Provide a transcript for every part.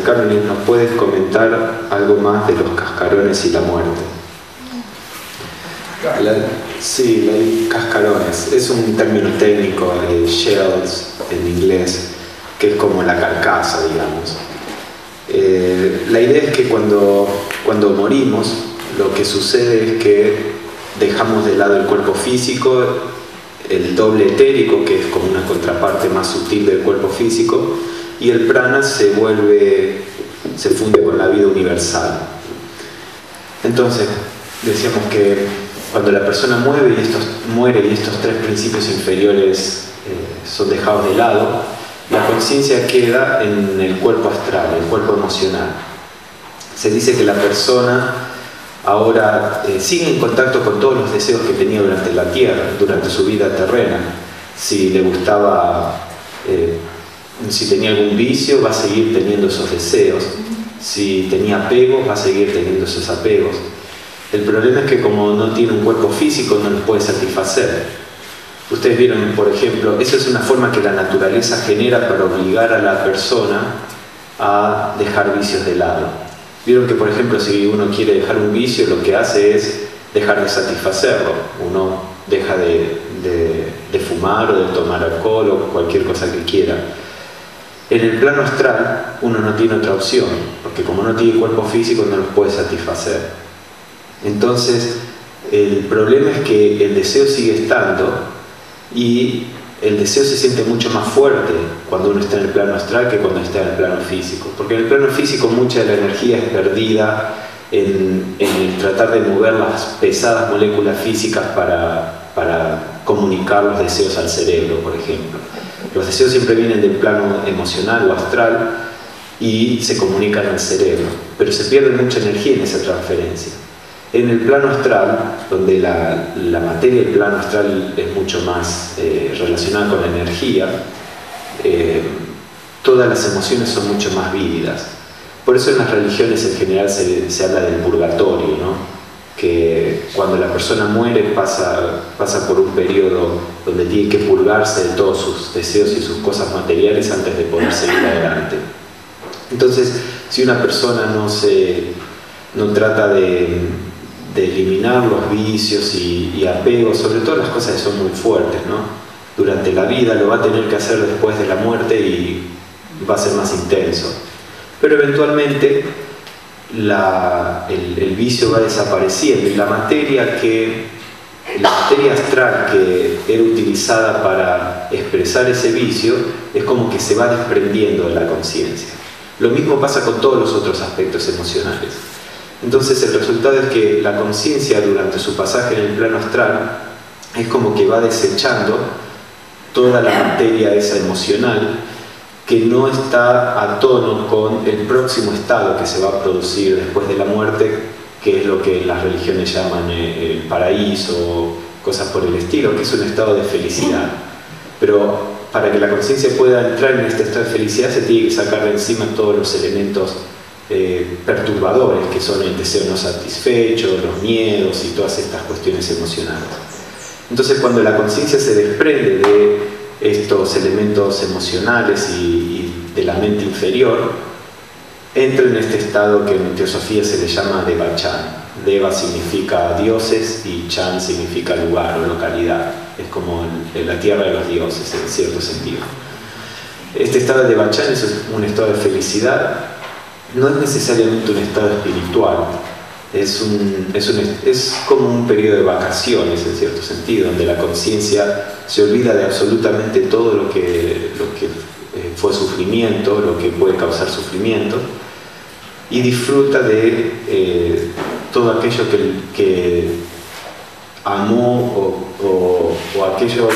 Carmen, ¿nos puedes comentar algo más de los cascarones y la muerte? Sí, cascarones. Es un término técnico, shells en inglés, que es como la carcasa, digamos. La idea es que cuando morimos, lo que sucede es que dejamos de lado el cuerpo físico, el doble etérico, que es como una contraparte más sutil del cuerpo físico, y el prana se funde con la vida universal. Entonces, decíamos que cuando la persona muere y estos tres principios inferiores son dejados de lado, la conciencia queda en el cuerpo astral, el cuerpo emocional. Se dice que la persona ahora sigue en contacto con todos los deseos que tenía durante la tierra, durante su vida terrena. Si le gustaba... si tenía algún vicio, va a seguir teniendo esos deseos. Si tenía apegos, va a seguir teniendo esos apegos. El problema es que como no tiene un cuerpo físico, no los puede satisfacer. Ustedes vieron, por ejemplo, esa es una forma que la naturaleza genera para obligar a la persona a dejar vicios de lado. Vieron que, por ejemplo, si uno quiere dejar un vicio, lo que hace es dejar de satisfacerlo. Uno deja de fumar o de tomar alcohol o cualquier cosa que quiera. En el plano astral uno no tiene otra opción, porque como no tiene cuerpo físico no los puede satisfacer. Entonces el problema es que el deseo sigue estando y el deseo se siente mucho más fuerte cuando uno está en el plano astral que cuando está en el plano físico, porque en el plano físico mucha de la energía es perdida en el tratar de mover las pesadas moléculas físicas para comunicar los deseos al cerebro, por ejemplo. Los deseos siempre vienen del plano emocional o astral y se comunican al cerebro, pero se pierde mucha energía en esa transferencia. En el plano astral, donde la materia del plano astral es mucho más relacionada con la energía, todas las emociones son mucho más vívidas. Por eso en las religiones en general se habla del purgatorio, ¿no? Que cuando la persona muere pasa por un periodo donde tiene que purgarse de todos sus deseos y sus cosas materiales antes de poder seguir adelante. Entonces, si una persona no trata de eliminar los vicios y apegos, sobre todo las cosas que son muy fuertes, ¿no? Durante la vida lo va a tener que hacer después de la muerte y va a ser más intenso. Pero eventualmente el vicio va desapareciendo y la materia astral que era utilizada para expresar ese vicio es como que se va desprendiendo de la conciencia. Lo mismo pasa con todos los otros aspectos emocionales. Entonces el resultado es que la conciencia durante su pasaje en el plano astral es como que va desechando toda la materia esa emocional que no está a tono con el próximo estado que se va a producir después de la muerte, que es lo que las religiones llaman el paraíso o cosas por el estilo, que es un estado de felicidad. Pero para que la conciencia pueda entrar en este estado de felicidad se tiene que sacar de encima todos los elementos perturbadores, que son el deseo no satisfecho, los miedos y todas estas cuestiones emocionales. Entonces cuando la conciencia se desprende de estos elementos emocionales y de la mente inferior, entra en este estado que en teosofía se le llama Deva-chan. Deva significa dioses y Chan significa lugar o localidad. Es como la tierra de los dioses en cierto sentido. Este estado de Deva-chan es un estado de felicidad, no es necesariamente un estado espiritual. Es como un periodo de vacaciones en cierto sentido, donde la conciencia se olvida de absolutamente todo lo que fue sufrimiento, lo que puede causar sufrimiento, y disfruta de todo aquello que amó o aquello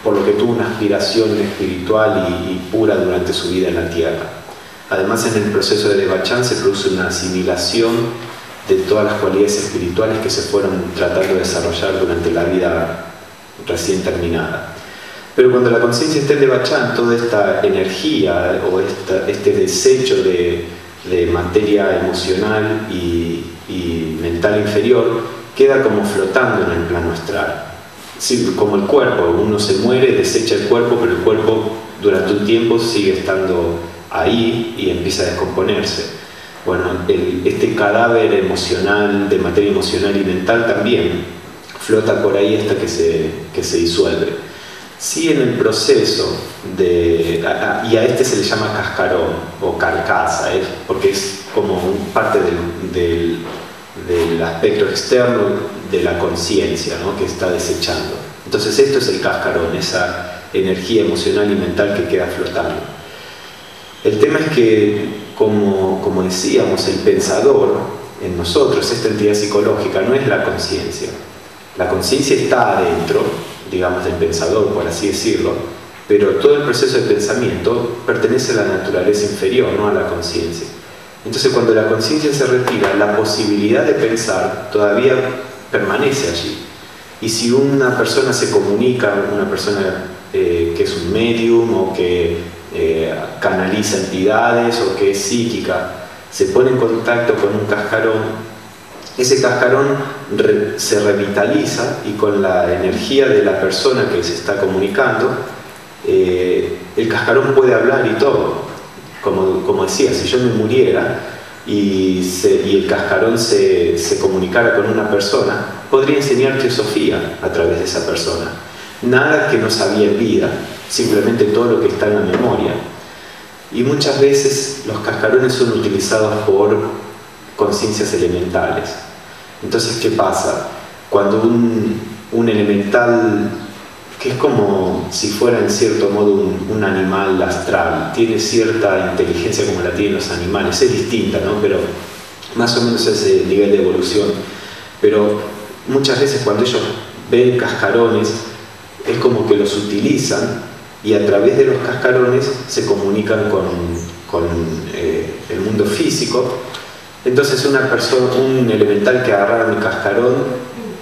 por lo que tuvo una aspiración espiritual y pura durante su vida en la tierra. Además, en el proceso de Deva-chan se produce una asimilación de todas las cualidades espirituales que se fueron tratando de desarrollar durante la vida recién terminada. Pero cuando la conciencia está en Devachan, toda esta energía o este desecho de materia emocional y mental inferior queda como flotando en el plano astral. Sí, como el cuerpo, uno se muere, desecha el cuerpo, pero el cuerpo durante un tiempo sigue estando ahí y empieza a descomponerse. Bueno, este cadáver emocional, de materia emocional y mental también flota por ahí hasta que se disuelve. Sí, en el proceso y a este se le llama cascarón o carcasa, porque es como parte del aspecto externo de la conciencia, ¿no?, que está desechando. Entonces esto es el cascarón, esa energía emocional y mental que queda flotando. El tema es que, como decíamos, el pensador en nosotros, esta entidad psicológica, no es la conciencia. La conciencia está adentro, digamos, del pensador, por así decirlo, pero todo el proceso de pensamiento pertenece a la naturaleza inferior, no a la conciencia. Entonces, cuando la conciencia se retira, la posibilidad de pensar todavía permanece allí. Y si una persona se comunica, una persona que es un medium o que canaliza entidades o que es psíquica, se pone en contacto con un cascarón, ese cascarón se revitaliza y con la energía de la persona que se está comunicando, el cascarón puede hablar y todo. Como decía, si yo me muriera y el cascarón se comunicara con una persona, podría enseñar teosofía a través de esa persona. Nada que no sabía en vida, simplemente todo lo que está en la memoria. Y muchas veces los cascarones son utilizados por conciencias elementales. Entonces, ¿qué pasa? Cuando un elemental, que es como si fuera en cierto modo un animal astral, tiene cierta inteligencia como la tienen los animales, es distinta, ¿no?, pero más o menos ese nivel de evolución. Pero muchas veces cuando ellos ven cascarones, es como que los utilizan y a través de los cascarones se comunican con el mundo físico. Entonces un elemental que agarrara un cascarón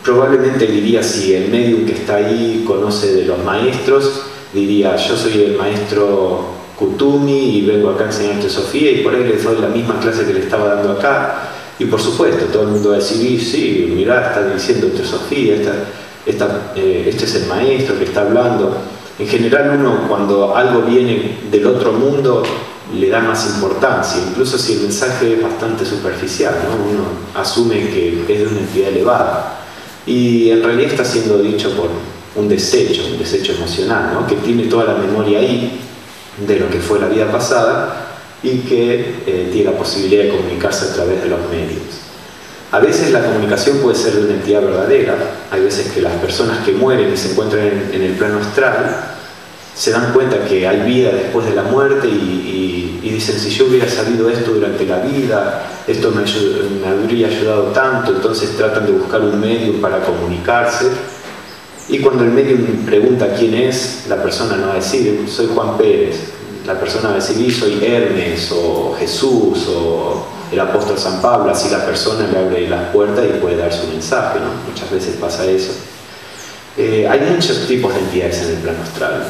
probablemente diría, si el medium que está ahí conoce de los maestros, diría, yo soy el maestro Kutumi y vengo acá a enseñar teosofía, y por ahí les doy la misma clase que le estaba dando acá. Y por supuesto, todo el mundo va a decir, sí, mirá, está diciendo teosofía, este es el maestro que está hablando. En general, uno, cuando algo viene del otro mundo, le da más importancia, incluso si el mensaje es bastante superficial, ¿no? Uno asume que es de una entidad elevada. Y en realidad está siendo dicho por un desecho emocional, ¿no?, que tiene toda la memoria ahí de lo que fue la vida pasada y que tiene la posibilidad de comunicarse a través de los medios. A veces la comunicación puede ser de una entidad verdadera. Hay veces que las personas que mueren y se encuentran en el plano astral se dan cuenta que hay vida después de la muerte y dicen, si yo hubiera sabido esto durante la vida, esto me habría ayudado tanto. Entonces tratan de buscar un medium para comunicarse, y cuando el medium pregunta quién es, la persona no va a decir, soy Juan Pérez. La persona va a decir, soy Hermes o Jesús o el apóstol San Pablo. Así la persona le abre las puertas y puede dar su mensaje, ¿no? Muchas veces pasa eso. Hay muchos tipos de entidades en el plano astral,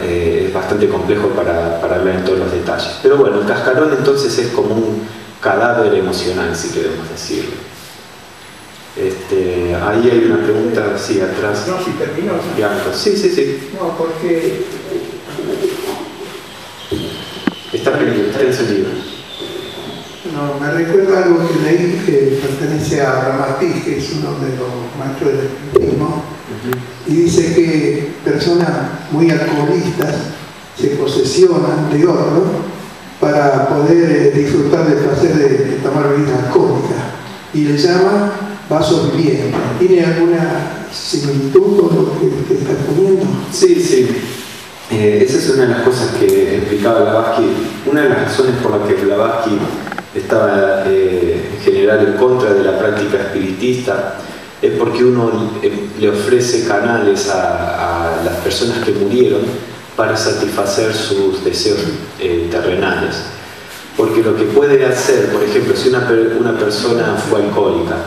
es bastante complejo para hablar en todos los detalles. Pero bueno, el cascarón entonces es como un cadáver emocional, si queremos decirlo. Ahí hay una pregunta, sí, atrás. No, si terminó. Bianco. Sí. No, porque... Está encendido. No, me recuerda algo que leí que pertenece a Ramatiz, que es uno de los maestros del espiritismo, y dice que personas muy alcoholistas se posesionan de otro para poder disfrutar del placer de tomar bebidas alcohólicas, y le llama vasos vivientes. ¿Tiene alguna similitud con lo que está poniendo? Sí. Esa es una de las cosas que explicaba Blavatsky. Una de las razones por las que Blavatsky estaba en general en contra de la práctica espiritista es porque uno le ofrece canales a las personas que murieron para satisfacer sus deseos terrenales. porque lo que puede hacer, por ejemplo, si una persona fue alcohólica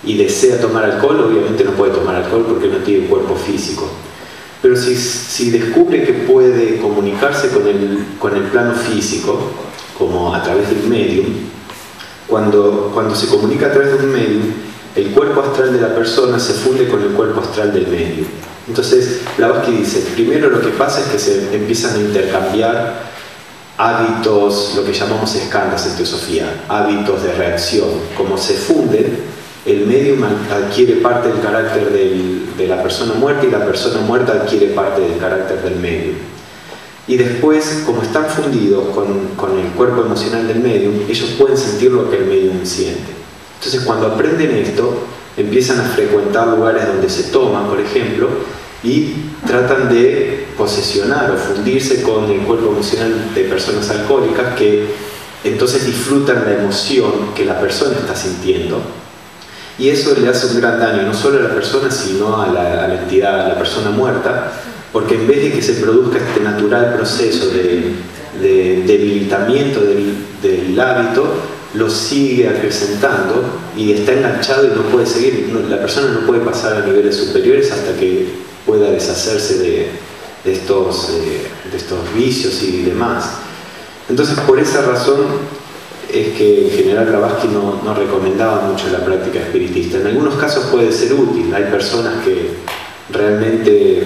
y desea tomar alcohol, obviamente no puede tomar alcohol porque no tiene cuerpo físico. Pero si descubre que puede comunicarse con el plano físico, como a través del medium, cuando se comunica a través de un medium, el cuerpo astral de la persona se funde con el cuerpo astral del medium. Entonces, Blavatsky dice, primero lo que pasa es que se empiezan a intercambiar hábitos, lo que llamamos escandas en teosofía, hábitos de reacción. Como se funden, el medium adquiere parte del carácter de la persona muerta y la persona muerta adquiere parte del carácter del medium. Y después, como están fundidos con el cuerpo emocional del medium, ellos pueden sentir lo que el medium siente. Entonces, cuando aprenden esto, empiezan a frecuentar lugares donde se toma, por ejemplo, y tratan de posesionar o fundirse con el cuerpo emocional de personas alcohólicas, que entonces disfrutan la emoción que la persona está sintiendo. Y eso le hace un gran daño, no solo a la persona, sino a la entidad, a la persona muerta, porque en vez de que se produzca este natural proceso de debilitamiento del hábito, lo sigue acrecentando y está enganchado y no puede seguir. La persona no puede pasar a niveles superiores hasta que pueda deshacerse de estos vicios y demás. Entonces, por esa razón es que en general Blavatsky no recomendaba mucho la práctica espiritista. En algunos casos puede ser útil. Hay personas que realmente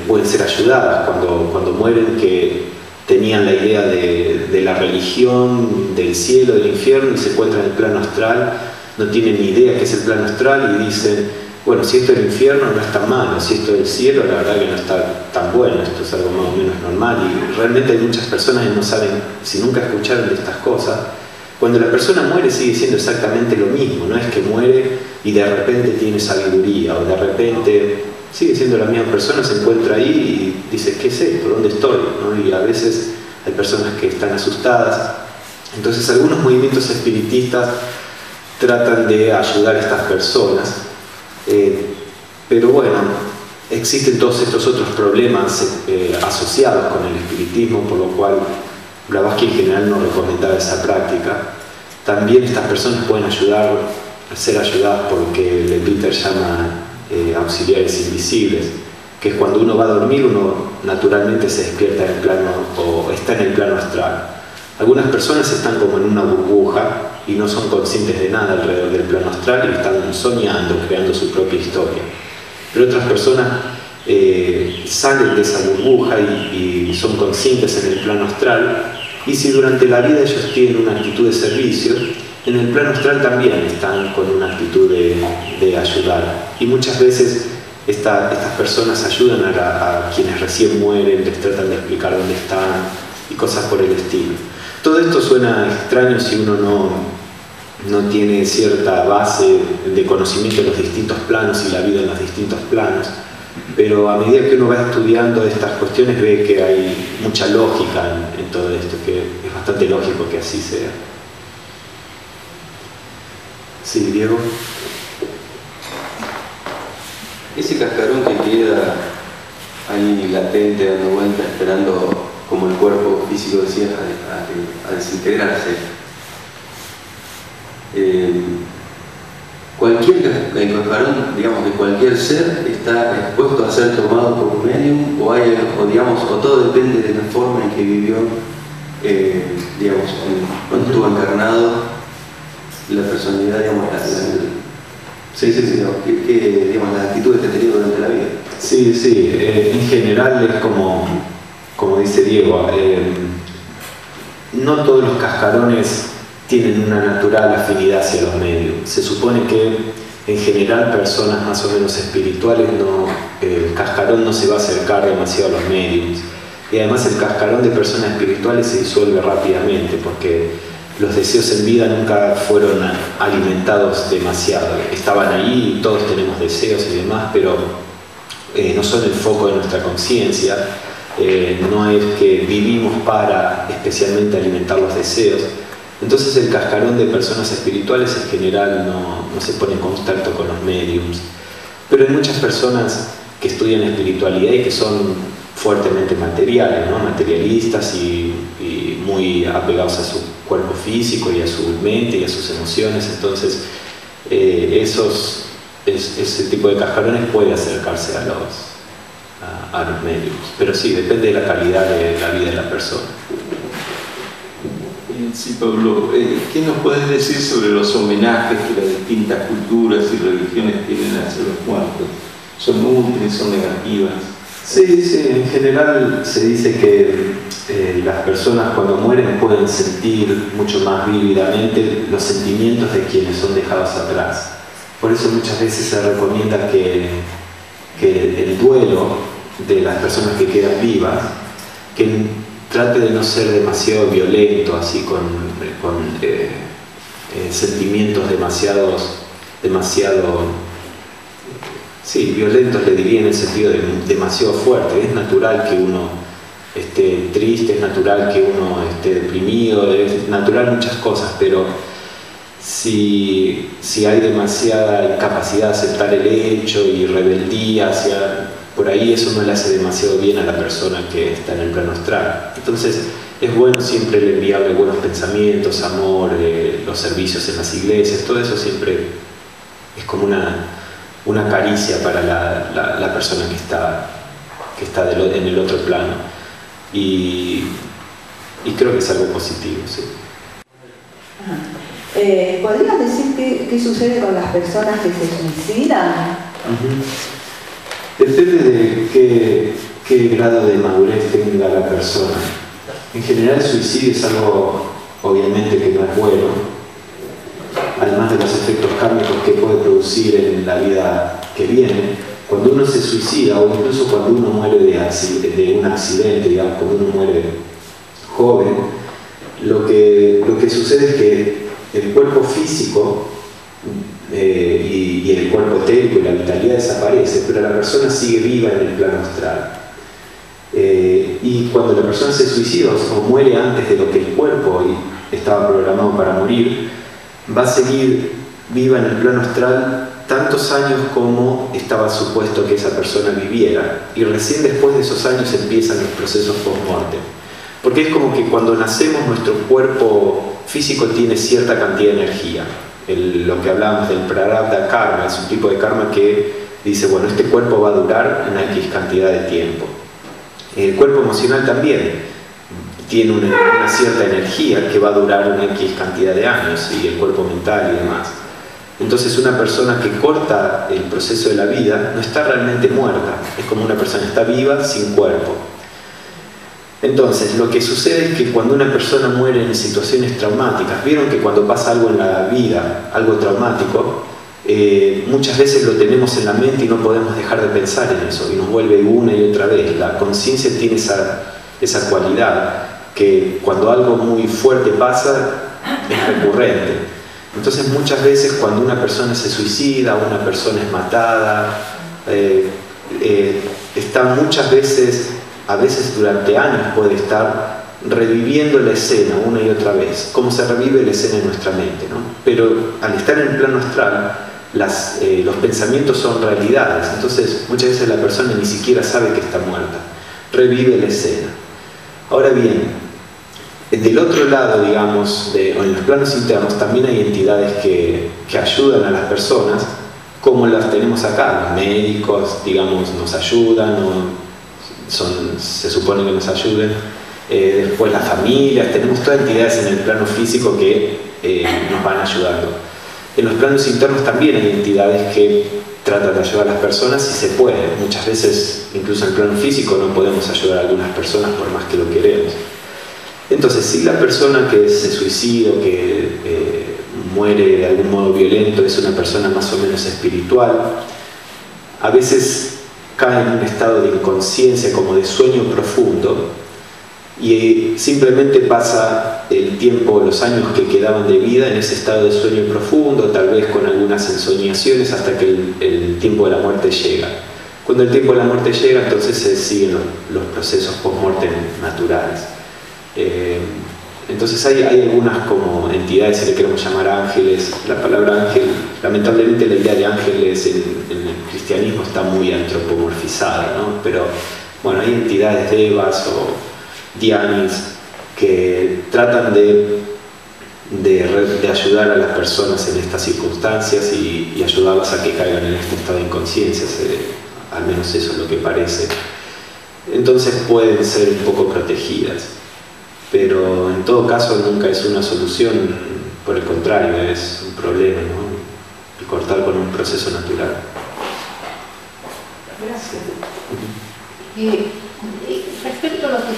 pueden ser ayudadas cuando mueren, que tenían la idea de la religión, del cielo, del infierno, y se encuentran en el plano astral, no tienen ni idea qué es el plano astral y dicen, bueno, si esto es el infierno no es tan malo, si esto es el cielo la verdad que no está tan bueno, esto es algo más o menos normal. Y realmente hay muchas personas que no saben, si nunca escucharon de estas cosas. Cuando la persona muere sigue siendo exactamente lo mismo, no es que muere y de repente tiene sabiduría, o de repente sigue siendo la misma persona, se encuentra ahí y dice, ¿qué es esto? ¿Dónde estoy? ¿No? Y a veces hay personas que están asustadas. Entonces algunos movimientos espiritistas tratan de ayudar a estas personas, pero bueno, existen todos estos otros problemas asociados con el espiritismo, por lo cual Blavatsky en general no recomendaba esa práctica. También estas personas pueden ser ayudadas por lo que Leadbeater llama auxiliares invisibles, que es cuando uno va a dormir, uno naturalmente se despierta en el plano, o está en el plano astral. Algunas personas están como en una burbuja y no son conscientes de nada alrededor del plano astral y están soñando, creando su propia historia. Pero otras personas salen de esa burbuja y son conscientes en el plano astral, y si durante la vida ellos tienen una actitud de servicio, en el plano astral también están con una actitud de ayudar. Y muchas veces estas personas ayudan a quienes recién mueren, les tratan de explicar dónde están y cosas por el estilo. Todo esto suena extraño si uno no tiene cierta base de conocimiento de los distintos planos y la vida en los distintos planos, pero a medida que uno va estudiando estas cuestiones ve que hay mucha lógica en todo esto, que es bastante lógico que así sea. Sí, Diego. Ese cascarón que queda ahí latente, dando vueltas, esperando, como el cuerpo físico decía, a desintegrarse. Cualquier cascarón, digamos, de cualquier ser está expuesto a ser tomado por un medium, o todo depende de la forma en que vivió, digamos, cuando estuvo encarnado, la personalidad, digamos, digamos, las actitudes que ha tenido durante la vida. Sí, en general es como dice Diego, no todos los cascarones tienen una natural afinidad hacia los medios. Se supone que en general personas más o menos espirituales, el cascarón no se va a acercar demasiado a los medios, y además el cascarón de personas espirituales se disuelve rápidamente porque los deseos en vida nunca fueron alimentados demasiado. Estaban ahí y todos tenemos deseos y demás, pero no son el foco de nuestra conciencia. No es que vivimos para especialmente alimentar los deseos. Entonces el cascarón de personas espirituales en general no se pone en contacto con los mediums. Pero hay muchas personas que estudian espiritualidad y que son fuertemente materiales, ¿no? Materialistas y muy apegados a su cuerpo físico y a su mente y a sus emociones. Entonces ese tipo de cascarones puede acercarse a los médicos, pero sí, depende de la calidad de la vida de la persona. Sí, Pablo, ¿qué nos puedes decir sobre los homenajes que las distintas culturas y religiones tienen hacia los muertos? ¿Son útiles, son negativas? Sí, en general se dice que las personas cuando mueren pueden sentir mucho más vívidamente los sentimientos de quienes son dejados atrás. Por eso muchas veces se recomienda que el duelo de las personas que quedan vivas, que trate de no ser demasiado violento, así con sentimientos demasiado violentos, le diría, en el sentido de demasiado fuerte. Es natural que uno esté triste, es natural que uno esté deprimido, es natural muchas cosas, pero si hay demasiada incapacidad de aceptar el hecho y rebeldía por ahí, eso no le hace demasiado bien a la persona que está en el plano astral. Entonces es bueno siempre enviarle buenos pensamientos, amor, los servicios en las iglesias, todo eso siempre es como una caricia para la persona que está en el otro plano, y creo que es algo positivo, sí. ¿Podrías decir qué sucede con las personas que se suicidan? Depende de qué grado de madurez tenga la persona. En general el suicidio es algo, obviamente, que no es bueno, además de los efectos kármicos que puede producir en la vida que viene. Cuando uno se suicida, o incluso cuando uno muere de un accidente, digamos, cuando uno muere joven, lo que sucede es que el cuerpo físico y el cuerpo etérico y la vitalidad desaparece, pero la persona sigue viva en el plano astral. Y cuando la persona se suicida o muere antes de lo que el cuerpo estaba programado para morir, va a seguir viva en el plano astral tantos años como estaba supuesto que esa persona viviera, y recién después de esos años empiezan los procesos post-mortem. Porque es como que cuando nacemos nuestro cuerpo físico tiene cierta cantidad de energía. Lo que hablábamos del prarabdha karma es un tipo de karma que dice, bueno, este cuerpo va a durar una X cantidad de tiempo. El cuerpo emocional también tiene una cierta energía que va a durar una X cantidad de años, y el cuerpo mental y demás. Entonces una persona que corta el proceso de la vida no está realmente muerta, es como una persona que está viva sin cuerpo. Entonces, lo que sucede es que cuando una persona muere en situaciones traumáticas, vieron que cuando pasa algo en la vida, algo traumático, muchas veces lo tenemos en la mente y no podemos dejar de pensar en eso, y nos vuelve una y otra vez. La conciencia tiene esa cualidad, que cuando algo muy fuerte pasa, es recurrente. Entonces, muchas veces cuando una persona se suicida, una persona es matada, está muchas veces, a veces durante años puede estar reviviendo la escena una y otra vez, como se revive la escena en nuestra mente, ¿no? Pero al estar en el plano astral, los pensamientos son realidades, entonces muchas veces la persona ni siquiera sabe que está muerta, revive la escena. Ahora bien, del otro lado, digamos, en los planos internos también hay entidades que ayudan a las personas, como las tenemos acá. Los médicos, digamos, nos ayudan, se supone que nos ayuden. Después las familias, tenemos todas entidades en el plano físico que nos van ayudando. En los planos internos también hay entidades que tratan de ayudar a las personas si se puede. Muchas veces, incluso en el plano físico, no podemos ayudar a algunas personas por más que lo queremos. Entonces, si la persona que se suicida o que muere de algún modo violento es una persona más o menos espiritual, a veces cae en un estado de inconsciencia, como de sueño profundo, y simplemente pasa el tiempo, los años que quedaban de vida en ese estado de sueño profundo, tal vez con algunas ensoñaciones, hasta que el tiempo de la muerte llega. Cuando el tiempo de la muerte llega, entonces se siguen los procesos post-mortem naturales. Entonces hay algunas como entidades, si le queremos llamar ángeles. La palabra ángel, lamentablemente la idea de ángeles en el cristianismo está muy antropomorfizada, ¿no? Pero bueno, hay entidades devas o dhyanis que tratan de ayudar a las personas en estas circunstancias y ayudarlas a que caigan en este estado de inconsciencia, al menos eso es lo que parece. Entonces pueden ser un poco protegidas, pero en todo caso nunca es una solución, por el contrario, es un problema, ¿no? Y cortar con un proceso natural. Gracias. Respecto a lo que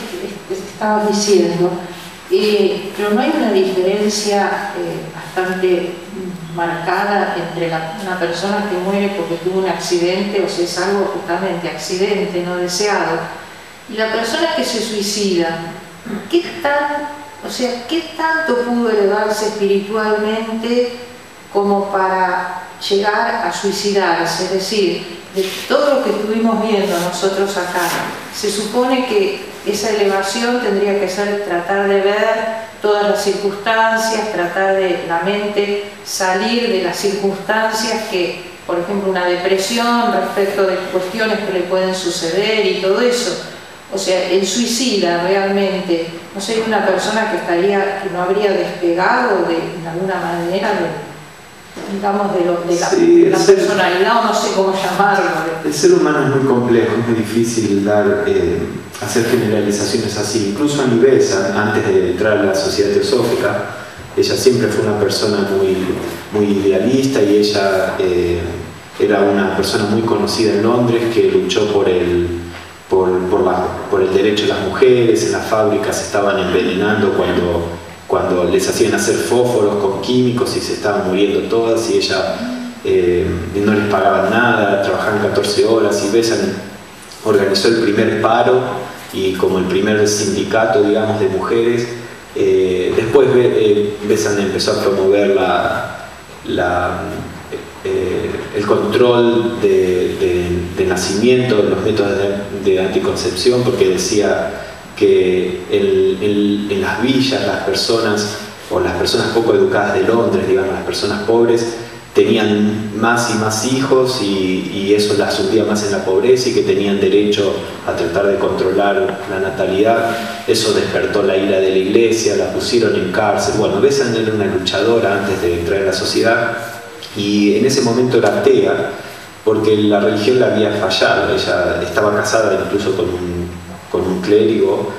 estabas diciendo, pero no hay una diferencia bastante marcada entre una persona que muere porque tuvo un accidente, o sea, es algo justamente accidente no deseado, y la persona que se suicida. ¿Qué tanto pudo elevarse espiritualmente como para llegar a suicidarse? Es decir, de todo lo que estuvimos viendo nosotros acá, se supone que esa elevación tendría que ser tratar de ver todas las circunstancias, tratar de la mente salir de las circunstancias que, por ejemplo, una depresión respecto de cuestiones que le pueden suceder y todo eso. O sea, el suicida realmente no sería una persona que no habría despegado de alguna manera de la personalidad, o no sé cómo llamarlo. El ser humano es muy complejo, es muy difícil hacer generalizaciones así. Incluso Annie Besant, antes de entrar a la Sociedad Teosófica, ella siempre fue una persona muy idealista, y ella era una persona muy conocida en Londres que luchó por el derecho de las mujeres. En las fábricas se estaban envenenando cuando les hacían hacer fósforos con químicos y se estaban muriendo todas, y ella no les pagaban nada, trabajaban 14 horas, y Besant organizó el primer paro y como el primer sindicato, digamos, de mujeres. Después Besant empezó a promover el control de nacimiento, los métodos de anticoncepción, porque decía que en las villas las personas poco educadas de Londres, digamos, las personas pobres, tenían más y más hijos, y eso las hundía más en la pobreza, y que tenían derecho a tratar de controlar la natalidad. Eso despertó la ira de la iglesia, la pusieron en cárcel. Bueno, Besant era una luchadora antes de entrar a la sociedad, y en ese momento era atea porque la religión le había fallado. Ella estaba casada incluso con un clérigo,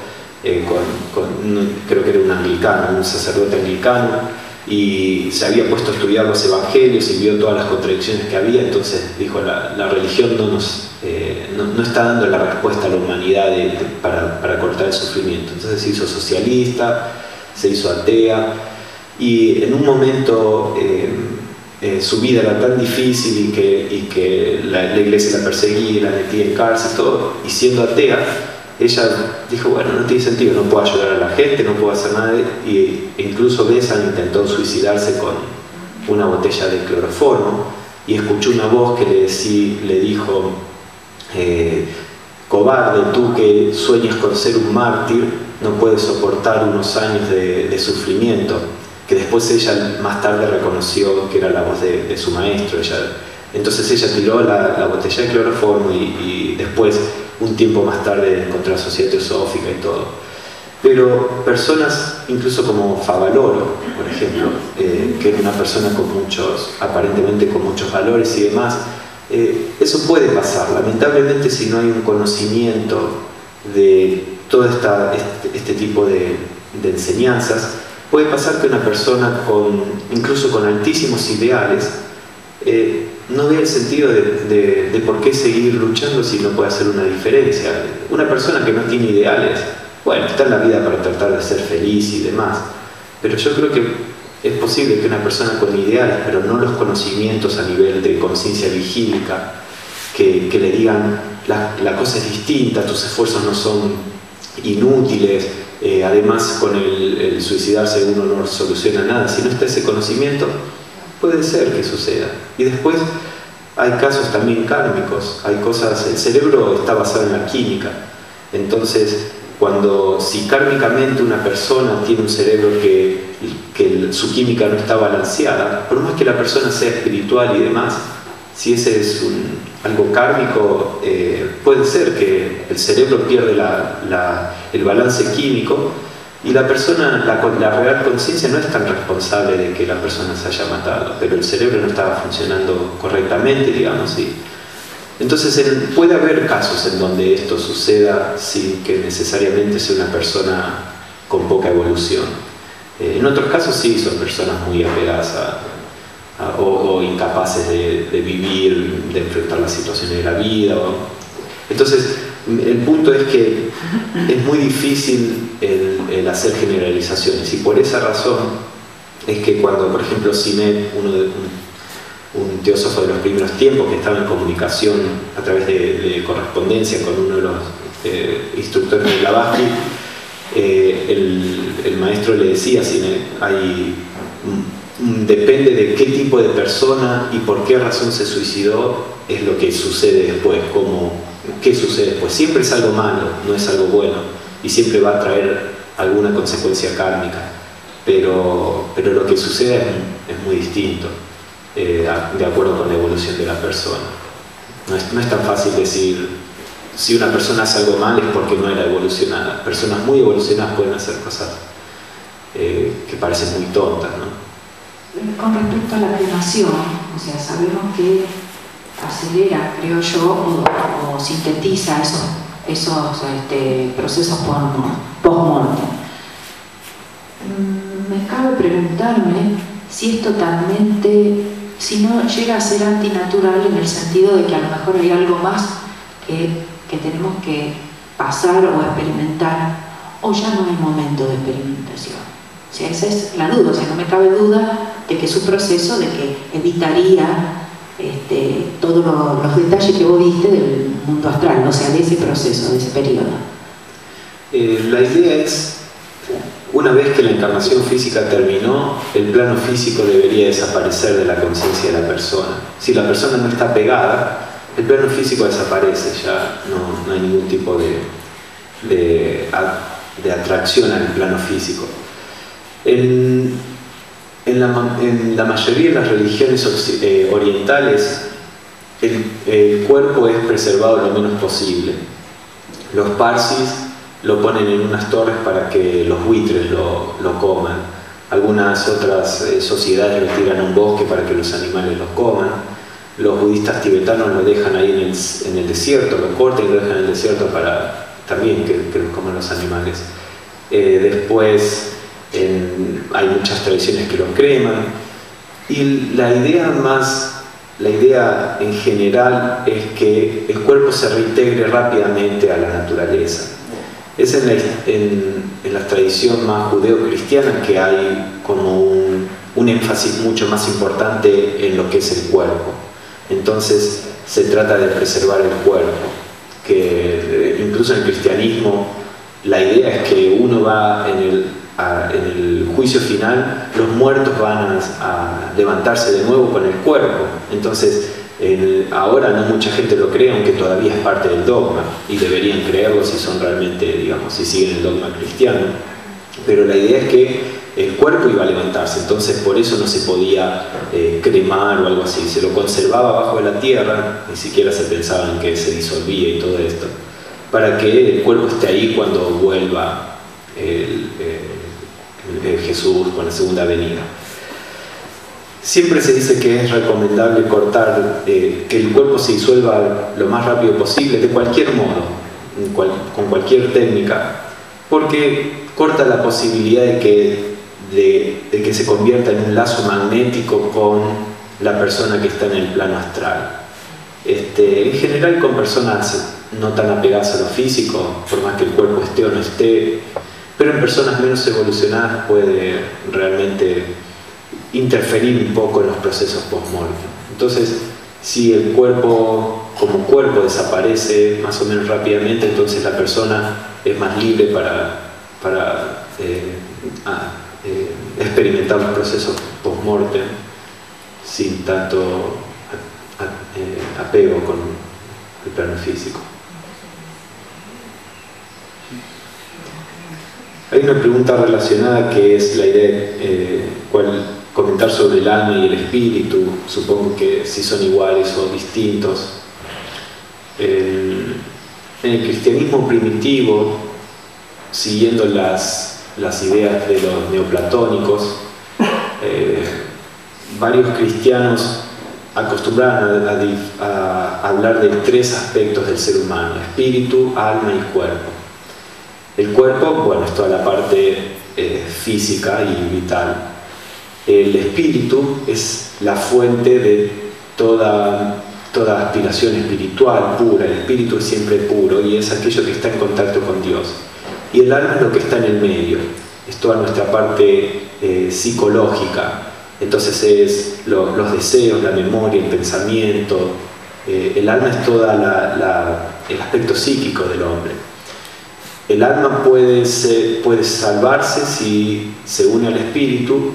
creo que era un anglicano, un sacerdote anglicano, y se había puesto a estudiar los evangelios y vio todas las contradicciones que había. Entonces dijo, la religión no está dando la respuesta a la humanidad para cortar el sufrimiento. Entonces se hizo socialista, se hizo atea, y en un momento su vida era tan difícil y que la iglesia la perseguía, la metía en cárcel, todo, y siendo atea, ella dijo, bueno, no tiene sentido, no puedo ayudar a la gente, no puedo hacer nada, e incluso Besant intentó suicidarse con una botella de cloroformo, y escuchó una voz que le dijo, cobarde, tú que sueñas con ser un mártir, no puedes soportar unos años de sufrimiento, que después ella más tarde reconoció que era la voz de su maestro. Entonces ella tiró la botella de cloroformo, y después, un tiempo más tarde, encontró la Sociedad Teosófica y todo. Pero personas, incluso como Favaloro, por ejemplo, que era una persona aparentemente con muchos valores y demás, eso puede pasar. Lamentablemente, si no hay un conocimiento de todo este tipo de enseñanzas, puede pasar que una persona incluso con altísimos ideales no ve el sentido de por qué seguir luchando si no puede hacer una diferencia. Una persona que no tiene ideales, bueno, está en la vida para tratar de ser feliz y demás, pero yo creo que es posible que una persona con ideales, pero no los conocimientos a nivel de conciencia vigílica, que le digan la cosa es distinta, tus esfuerzos no son inútiles, además con el suicidarse uno no soluciona nada. Si no está ese conocimiento, puede ser que suceda. Y después hay casos también kármicos, el cerebro está basado en la química. Entonces, si kármicamente una persona tiene un cerebro que su química no está balanceada, por más que la persona sea espiritual y demás, si ese es algo kármico, puede ser que el cerebro pierde el balance químico, Y la persona, la real conciencia no es tan responsable de que la persona se haya matado, pero el cerebro no estaba funcionando correctamente, digamos, ¿sí? Entonces puede haber casos en donde esto suceda sin que necesariamente sea una persona con poca evolución. En otros casos sí, son personas muy apegadas o incapaces de vivir, de enfrentar las situaciones de la vida. Entonces, el punto es que es muy difícil el hacer generalizaciones, y por esa razón es que cuando, por ejemplo, Sinet, un teósofo de los primeros tiempos que estaba en comunicación a través de correspondencia con uno de los instructores de Blavatsky, el maestro le decía a Sinet, depende de qué tipo de persona y por qué razón se suicidó, es lo que sucede después, ¿qué sucede después? Siempre es algo malo, no es algo bueno, y siempre va a traer alguna consecuencia kármica, pero lo que sucede es muy distinto, de acuerdo con la evolución de la persona. No es tan fácil decir, si una persona hace algo mal es porque no era evolucionada. Personas muy evolucionadas pueden hacer cosas que parecen muy tontas, ¿no? Con respecto a la cremación, o sea, sabemos que acelera, creo yo, o sintetiza esos procesos post-mortem. Me cabe preguntarme si es totalmente, si no llega a ser antinatural en el sentido de que a lo mejor hay algo más que tenemos que pasar o experimentar, o ya no hay momento de experimentación. O sea, esa es la duda, o sea, no me cabe duda de que es un proceso de que evitaría todos los detalles que vos diste del mundo astral, o sea, de ese proceso, de ese periodo. La idea es, una vez que la encarnación física terminó, el plano físico debería desaparecer de la conciencia de la persona. Si la persona no está pegada, el plano físico desaparece, ya no hay ningún tipo de atracción al plano físico. En la mayoría de las religiones orientales, el cuerpo es preservado lo menos posible. Los parsis lo ponen en unas torres para que los buitres lo coman. Algunas otras sociedades lo tiran a un bosque para que los animales lo coman. Los budistas tibetanos lo dejan ahí en el desierto, lo cortan y lo dejan en el desierto para también que los coman los animales. Después hay muchas tradiciones que lo creman, y la idea en general es que el cuerpo se reintegre rápidamente a la naturaleza. Es en la tradición más judeo-cristiana que hay como un énfasis mucho más importante en lo que es el cuerpo. Entonces se trata de preservar el cuerpo, que incluso en el cristianismo la idea es que uno va en el juicio final, los muertos van a levantarse de nuevo con el cuerpo. Entonces ahora no mucha gente lo cree, aunque todavía es parte del dogma, y deberían creerlo si son realmente, digamos, si siguen el dogma cristiano. Pero la idea es que el cuerpo iba a levantarse, entonces por eso no se podía cremar o algo así, se lo conservaba bajo la tierra, ni siquiera se pensaba en que se disolvía y todo esto, para que el cuerpo esté ahí cuando vuelva Jesús con la segunda venida. Siempre se dice que es recomendable cortar, que el cuerpo se disuelva lo más rápido posible, de cualquier modo, con cualquier técnica, porque corta la posibilidad de que se convierta en un lazo magnético con la persona que está en el plano astral. En general con personas no tan apegadas a lo físico, por más que el cuerpo esté o no esté, pero en personas menos evolucionadas puede realmente interferir un poco en los procesos post-mortem. Entonces, si el cuerpo como cuerpo desaparece más o menos rápidamente, entonces la persona es más libre para experimentar los procesos post-mortem sin tanto apego con el plano físico. Hay una pregunta relacionada que es la idea de comentar sobre el alma y el espíritu. Supongo que si son iguales o distintos. En el cristianismo primitivo, siguiendo las las ideas de los neoplatónicos. Varios cristianos acostumbraban a hablar de 3 aspectos del ser humano: espíritu, alma y cuerpo. El cuerpo, bueno, es toda la parte física y vital. El espíritu es la fuente de toda aspiración espiritual pura. El espíritu es siempre puro y es aquello que está en contacto con Dios. Y el alma es lo que está en el medio, es toda nuestra parte psicológica. Entonces es los deseos, la memoria, el pensamiento. El alma es todo el aspecto psíquico del hombre. El alma puede salvarse si se une al espíritu,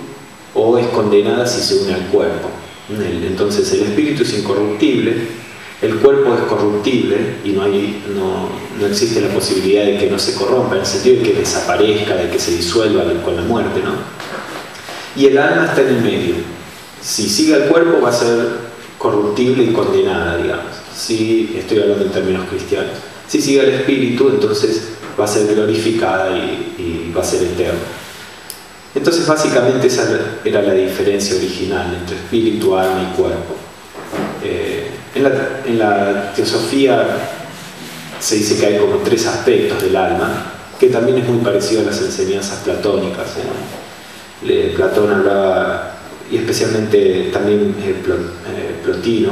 o es condenada si se une al cuerpo. Entonces el espíritu es incorruptible, el cuerpo es corruptible y no existe la posibilidad de que no se corrompa, en el sentido de que desaparezca, de que se disuelva con la muerte, ¿no? Y el alma está en el medio. Si sigue al cuerpo va a ser corruptible y condenada, digamos. Si estoy hablando en términos cristianos. Si sigue al espíritu, entonces va a ser glorificada y va a ser eterna. Entonces básicamente esa era la diferencia original entre espíritu, alma y cuerpo. En la teosofía se dice que hay como 3 aspectos del alma, que también es muy parecido a las enseñanzas platónicas. Platón hablaba, y especialmente también Plotino,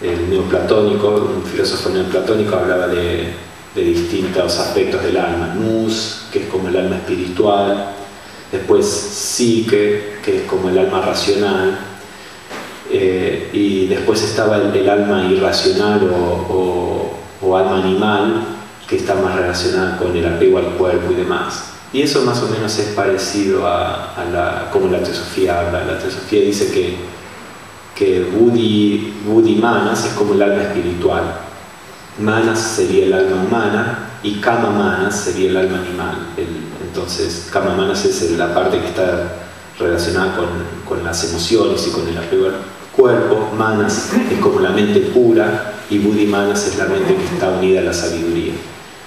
el neoplatónico, un filósofo neoplatónico, hablaba de distintos aspectos del alma. Nous, que es como el alma espiritual; después psique, que es como el alma racional; y después estaba el alma irracional o alma animal, que está más relacionada con el apego al cuerpo y demás. Y eso más o menos es parecido a como la teosofía habla. La teosofía dice que Buddhi Manas es como el alma espiritual. Manas sería el alma humana y Kama Manas sería el alma animal. Entonces Kama Manas es la parte que está relacionada con las emociones y con el apego al cuerpo. Manas es como la mente pura y Buddhi Manas es la mente que está unida a la sabiduría.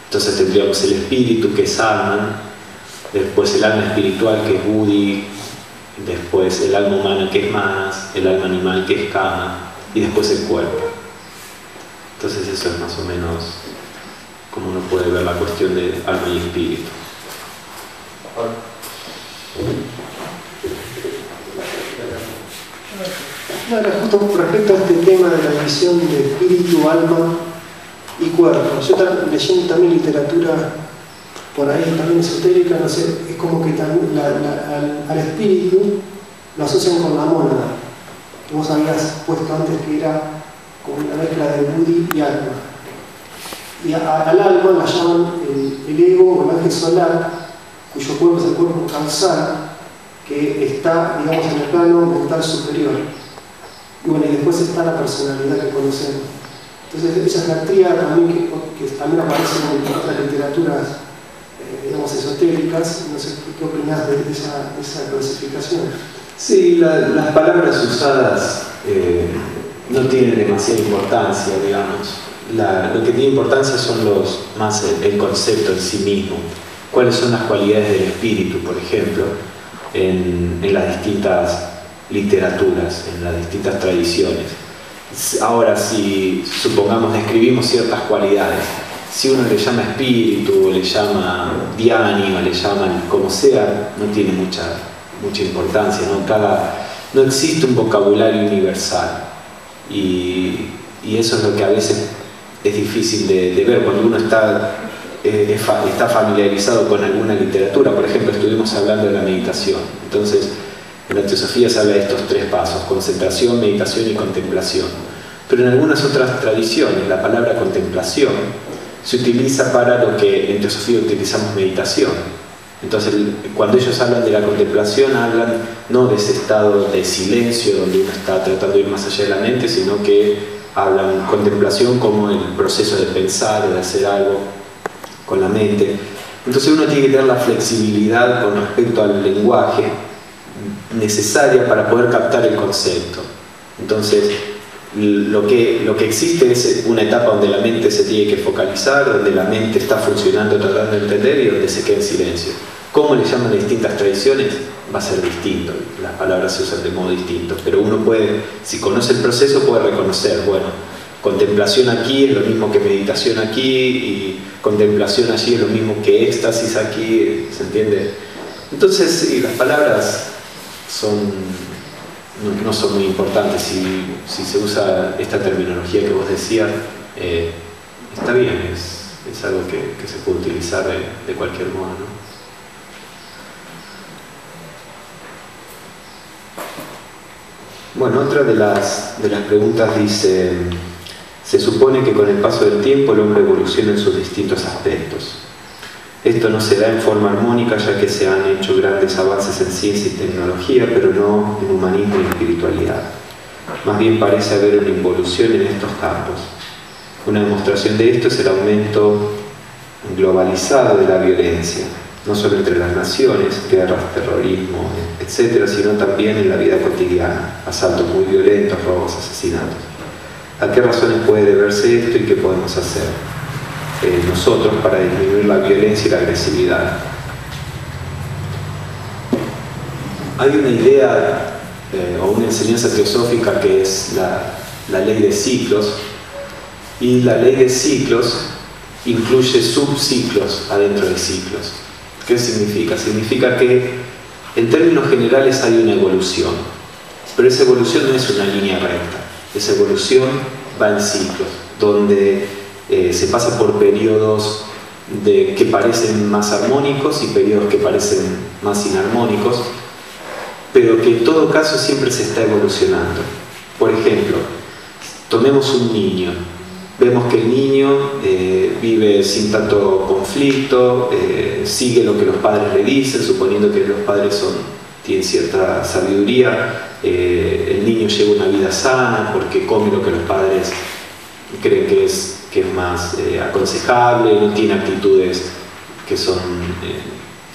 Entonces tendríamos el espíritu, que es Atman, después el alma espiritual, que es Buddhi, después el alma humana, que es Manas, el alma animal, que es Kama, y después el cuerpo. Entonces eso es más o menos como uno puede ver la cuestión de alma y espíritu. Ahora, justo respecto a este tema de la división de espíritu, alma y cuerpo, yo leyendo también literatura por ahí también esotérica, no sé, es como que también al espíritu lo asocian con la mónada, que vos habías puesto antes, que era como una mezcla de Buddhi y alma. Y al alma la llaman el ego o el ángel solar, cuyo cuerpo es el cuerpo causal, que está, digamos, en el plano mental superior. Y bueno, y después está la personalidad que conocemos. Entonces esa es la tríada también que también aparece en otras literaturas, digamos, esotéricas. No sé qué opinás de esa clasificación. Sí, las palabras usadas no tienen demasiada importancia, digamos. Lo que tiene importancia son más el concepto en sí mismo. ¿Cuáles son las cualidades del espíritu, por ejemplo, en las distintas literaturas, en las distintas tradiciones? Ahora, si supongamos describimos ciertas cualidades, si uno le llama espíritu, o le llama dhyani, o le llama como sea, no tiene mucha importancia, ¿no? No existe un vocabulario universal, y eso es lo que a veces es difícil de ver cuando uno está familiarizado con alguna literatura. Por ejemplo, estuvimos hablando de la meditación. Entonces, en la teosofía se habla de estos 3 pasos: concentración, meditación y contemplación. Pero en algunas otras tradiciones la palabra contemplación se utiliza para lo que en teosofía utilizamos meditación. Entonces, cuando ellos hablan de la contemplación, hablan no de ese estado de silencio donde uno está tratando de ir más allá de la mente, sino que hablan contemplación como el proceso de pensar o de hacer algo con la mente. Entonces uno tiene que tener la flexibilidad con respecto al lenguaje necesaria para poder captar el concepto. Entonces lo que existe es una etapa donde la mente se tiene que focalizar, donde la mente está funcionando tratando de entender y donde se queda en silencio. Cómo le llaman a distintas tradiciones va a ser distinto, las palabras se usan de modo distinto, pero uno puede, si conoce el proceso, puede reconocer, bueno, contemplación aquí es lo mismo que meditación aquí, y contemplación allí es lo mismo que éxtasis aquí, ¿se entiende? Entonces, sí, las palabras no son muy importantes. Si se usa esta terminología que vos decías, está bien, es algo que se puede utilizar de cualquier modo, ¿no? Bueno, otra de las preguntas dice: se supone que con el paso del tiempo el hombre evoluciona en sus distintos aspectos. Esto no se da en forma armónica, ya que se han hecho grandes avances en ciencia y tecnología, pero no en humanismo y espiritualidad. Más bien parece haber una involución en estos campos. Una demostración de esto es el aumento globalizado de la violencia, no solo entre las naciones, guerras, terrorismo, etc., sino también en la vida cotidiana, asaltos muy violentos, robos, asesinatos. ¿A qué razones puede deberse esto y qué podemos hacer nosotros para disminuir la violencia y la agresividad? Hay una idea o una enseñanza teosófica que es la ley de ciclos, y la ley de ciclos incluye subciclos adentro de ciclos. ¿Qué significa? Significa que en términos generales hay una evolución, pero esa evolución no es una línea recta. Esa evolución va en ciclos, donde se pasa por periodos que parecen más armónicos y periodos que parecen más inarmónicos, pero que en todo caso siempre se está evolucionando. Por ejemplo, tomemos un niño. Vemos que el niño vive sin tanto conflicto, sigue lo que los padres le dicen, suponiendo que los padres tienen cierta sabiduría. El niño lleva una vida sana porque come lo que los padres creen que es más aconsejable, no tiene actitudes que son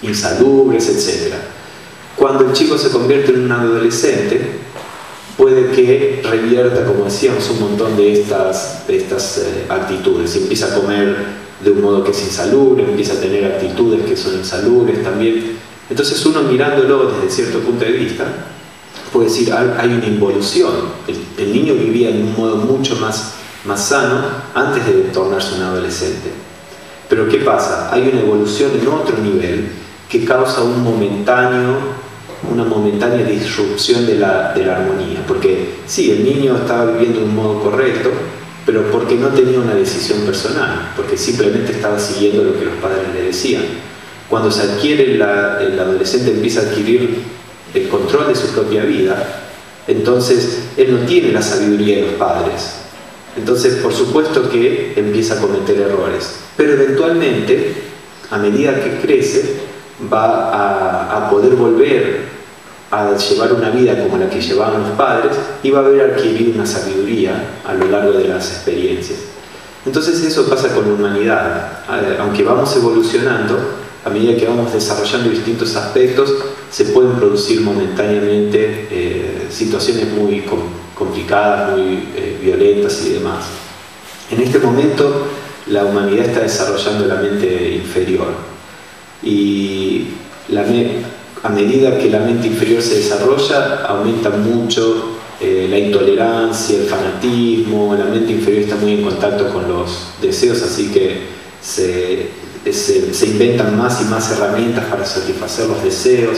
insalubres, etc. Cuando el chico se convierte en un adolescente, puede que revierta, como decíamos, un montón de estas actitudes. Empieza a comer de un modo que es insalubre, empieza a tener actitudes que son insalubres también. Entonces uno, mirándolo desde cierto punto de vista, puede decir, hay una involución. El niño vivía de un modo mucho más sano antes de tornarse un adolescente. Pero ¿qué pasa? Hay una evolución en otro nivel que causa una momentánea disrupción de la armonía, porque sí, el niño estaba viviendo de un modo correcto, pero porque no tenía una decisión personal, porque simplemente estaba siguiendo lo que los padres le decían. Cuando se adquiere, el adolescente empieza a adquirir el control de su propia vida, entonces él no tiene la sabiduría de los padres, entonces por supuesto que empieza a cometer errores, pero eventualmente, a medida que crece, va a poder volver a llevar una vida como la que llevaban los padres y va a haber adquirido una sabiduría a lo largo de las experiencias. Entonces eso pasa con la humanidad. Aunque vamos evolucionando, a medida que vamos desarrollando distintos aspectos, se pueden producir momentáneamente situaciones muy complicadas, muy violentas y demás. En este momento la humanidad está desarrollando la mente inferior, y a medida que la mente inferior se desarrolla, aumenta mucho la intolerancia, el fanatismo. La mente inferior está muy en contacto con los deseos, así que se inventan más y más herramientas para satisfacer los deseos,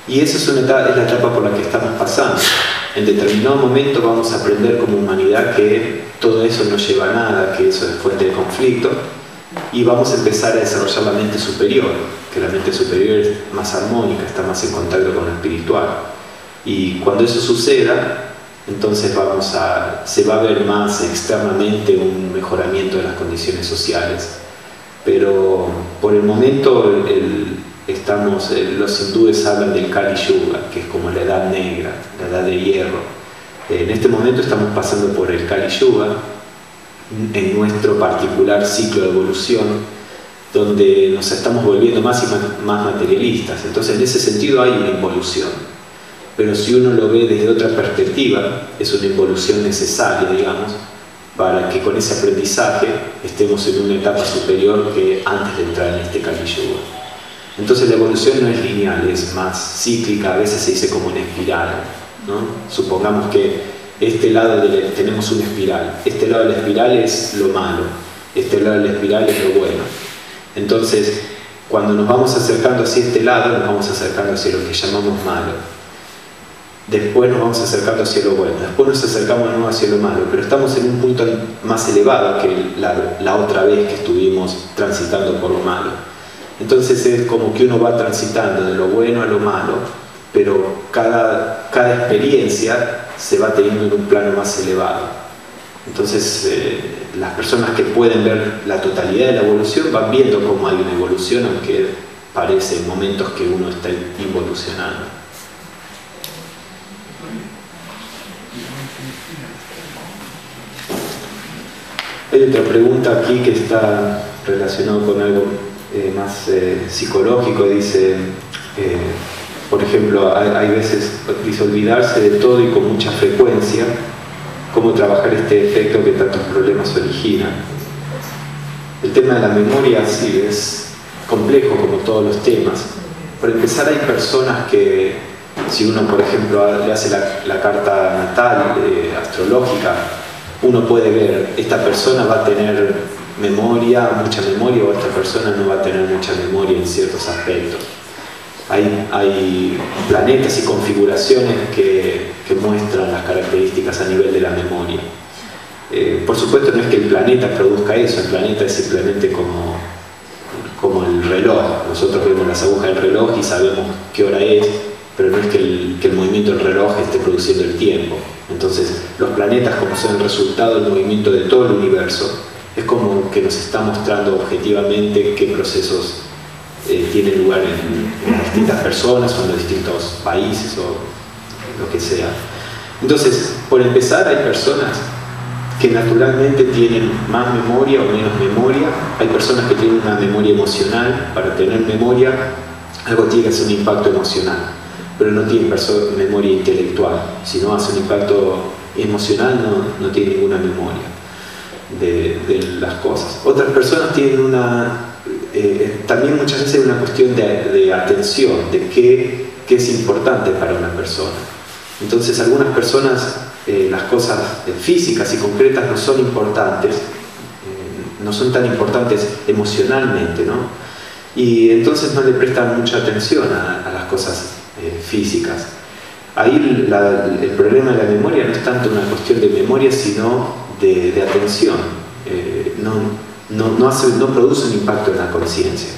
y esa es la etapa por la que estamos pasando. En determinado momento vamos a aprender como humanidad que todo eso no lleva a nada, que eso es fuente de conflicto, y vamos a empezar a desarrollar la mente superior, que la mente superior es más armónica, está más en contacto con lo espiritual. Y cuando eso suceda, entonces se va a ver más externamente un mejoramiento de las condiciones sociales. Pero por el momento los hindúes hablan del Kali Yuga, que es como la edad negra, la edad de hierro. En este momento estamos pasando por el Kali Yuga, en nuestro particular ciclo de evolución, donde nos estamos volviendo más y más materialistas. Entonces en ese sentido hay una involución, pero si uno lo ve desde otra perspectiva, es una involución necesaria, digamos, para que con ese aprendizaje estemos en una etapa superior que antes de entrar en este Kali Yuga. Entonces la evolución no es lineal, es más cíclica, a veces se dice como una espiral, ¿no? Supongamos que este lado tenemos una espiral, este lado de la espiral es lo malo, este lado de la espiral es lo bueno. Entonces, cuando nos vamos acercando hacia este lado, nos vamos acercando hacia lo que llamamos malo. Después nos vamos acercando hacia lo bueno, después nos acercamos de nuevo hacia lo malo, pero estamos en un punto más elevado que la otra vez que estuvimos transitando por lo malo. Entonces es como que uno va transitando de lo bueno a lo malo, pero cada experiencia se va teniendo en un plano más elevado. Entonces las personas que pueden ver la totalidad de la evolución van viendo cómo hay una evolución, aunque parece en momentos que uno está involucionando. Hay otra pregunta aquí que está relacionada con algo más psicológico. Dice, por ejemplo, hay veces, dice, olvidarse de todo y con mucha frecuencia, cómo trabajar este efecto que tantos problemas origina. El tema de la memoria sí es complejo como todos los temas. Por empezar, hay personas que, si uno por ejemplo le hace la carta natal astrológica, uno puede ver, esta persona va a tener memoria, mucha memoria, o esta persona no va a tener mucha memoria en ciertos aspectos. Hay planetas y configuraciones que muestran las características a nivel de la memoria. Por supuesto no es que el planeta produzca eso, el planeta es simplemente como el reloj. Nosotros vemos las agujas del reloj y sabemos qué hora es, pero no es que el movimiento del reloj esté produciendo el tiempo. Entonces los planetas, como son el resultado del movimiento de todo el universo, es como que nos está mostrando objetivamente qué procesos tienen lugar en las distintas personas o en los distintos países o lo que sea. Entonces, por empezar, hay personas que naturalmente tienen más memoria o menos memoria. Hay personas que tienen una memoria emocional. Para tener memoria, algo tiene que hacer un impacto emocional, pero no tiene memoria intelectual. Si no hace un impacto emocional, no tiene ninguna memoria de las cosas. Otras personas tienen también muchas veces una cuestión de atención, de qué es importante para una persona. Entonces algunas personas las cosas físicas y concretas no son importantes, no son tan importantes emocionalmente, ¿no? Y entonces no le prestan mucha atención a las cosas físicas. Ahí el problema de la memoria no es tanto una cuestión de memoria, sino de atención. No produce un impacto en la conciencia.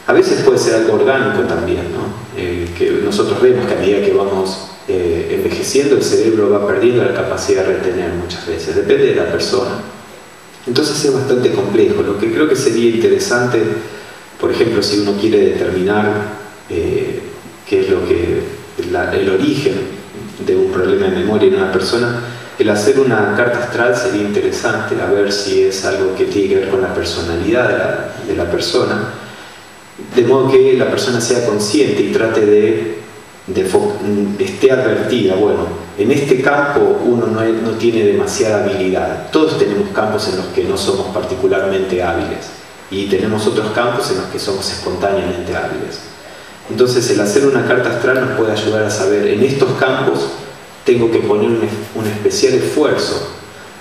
A veces puede ser algo orgánico también, ¿no? Que nosotros vemos que a medida que vamos envejeciendo, el cerebro va perdiendo la capacidad de retener muchas veces, depende de la persona. Entonces es bastante complejo. Lo que creo que sería interesante, por ejemplo, si uno quiere determinar qué es el origen de un problema de memoria en una persona, el hacer una carta astral sería interesante, a ver si es algo que tiene que ver con la personalidad de la persona, de modo que la persona sea consciente y trate esté advertida. Bueno, en este campo uno no tiene demasiada habilidad. Todos tenemos campos en los que no somos particularmente hábiles y tenemos otros campos en los que somos espontáneamente hábiles. Entonces el hacer una carta astral nos puede ayudar a saber, en estos campos tengo que poner un especial esfuerzo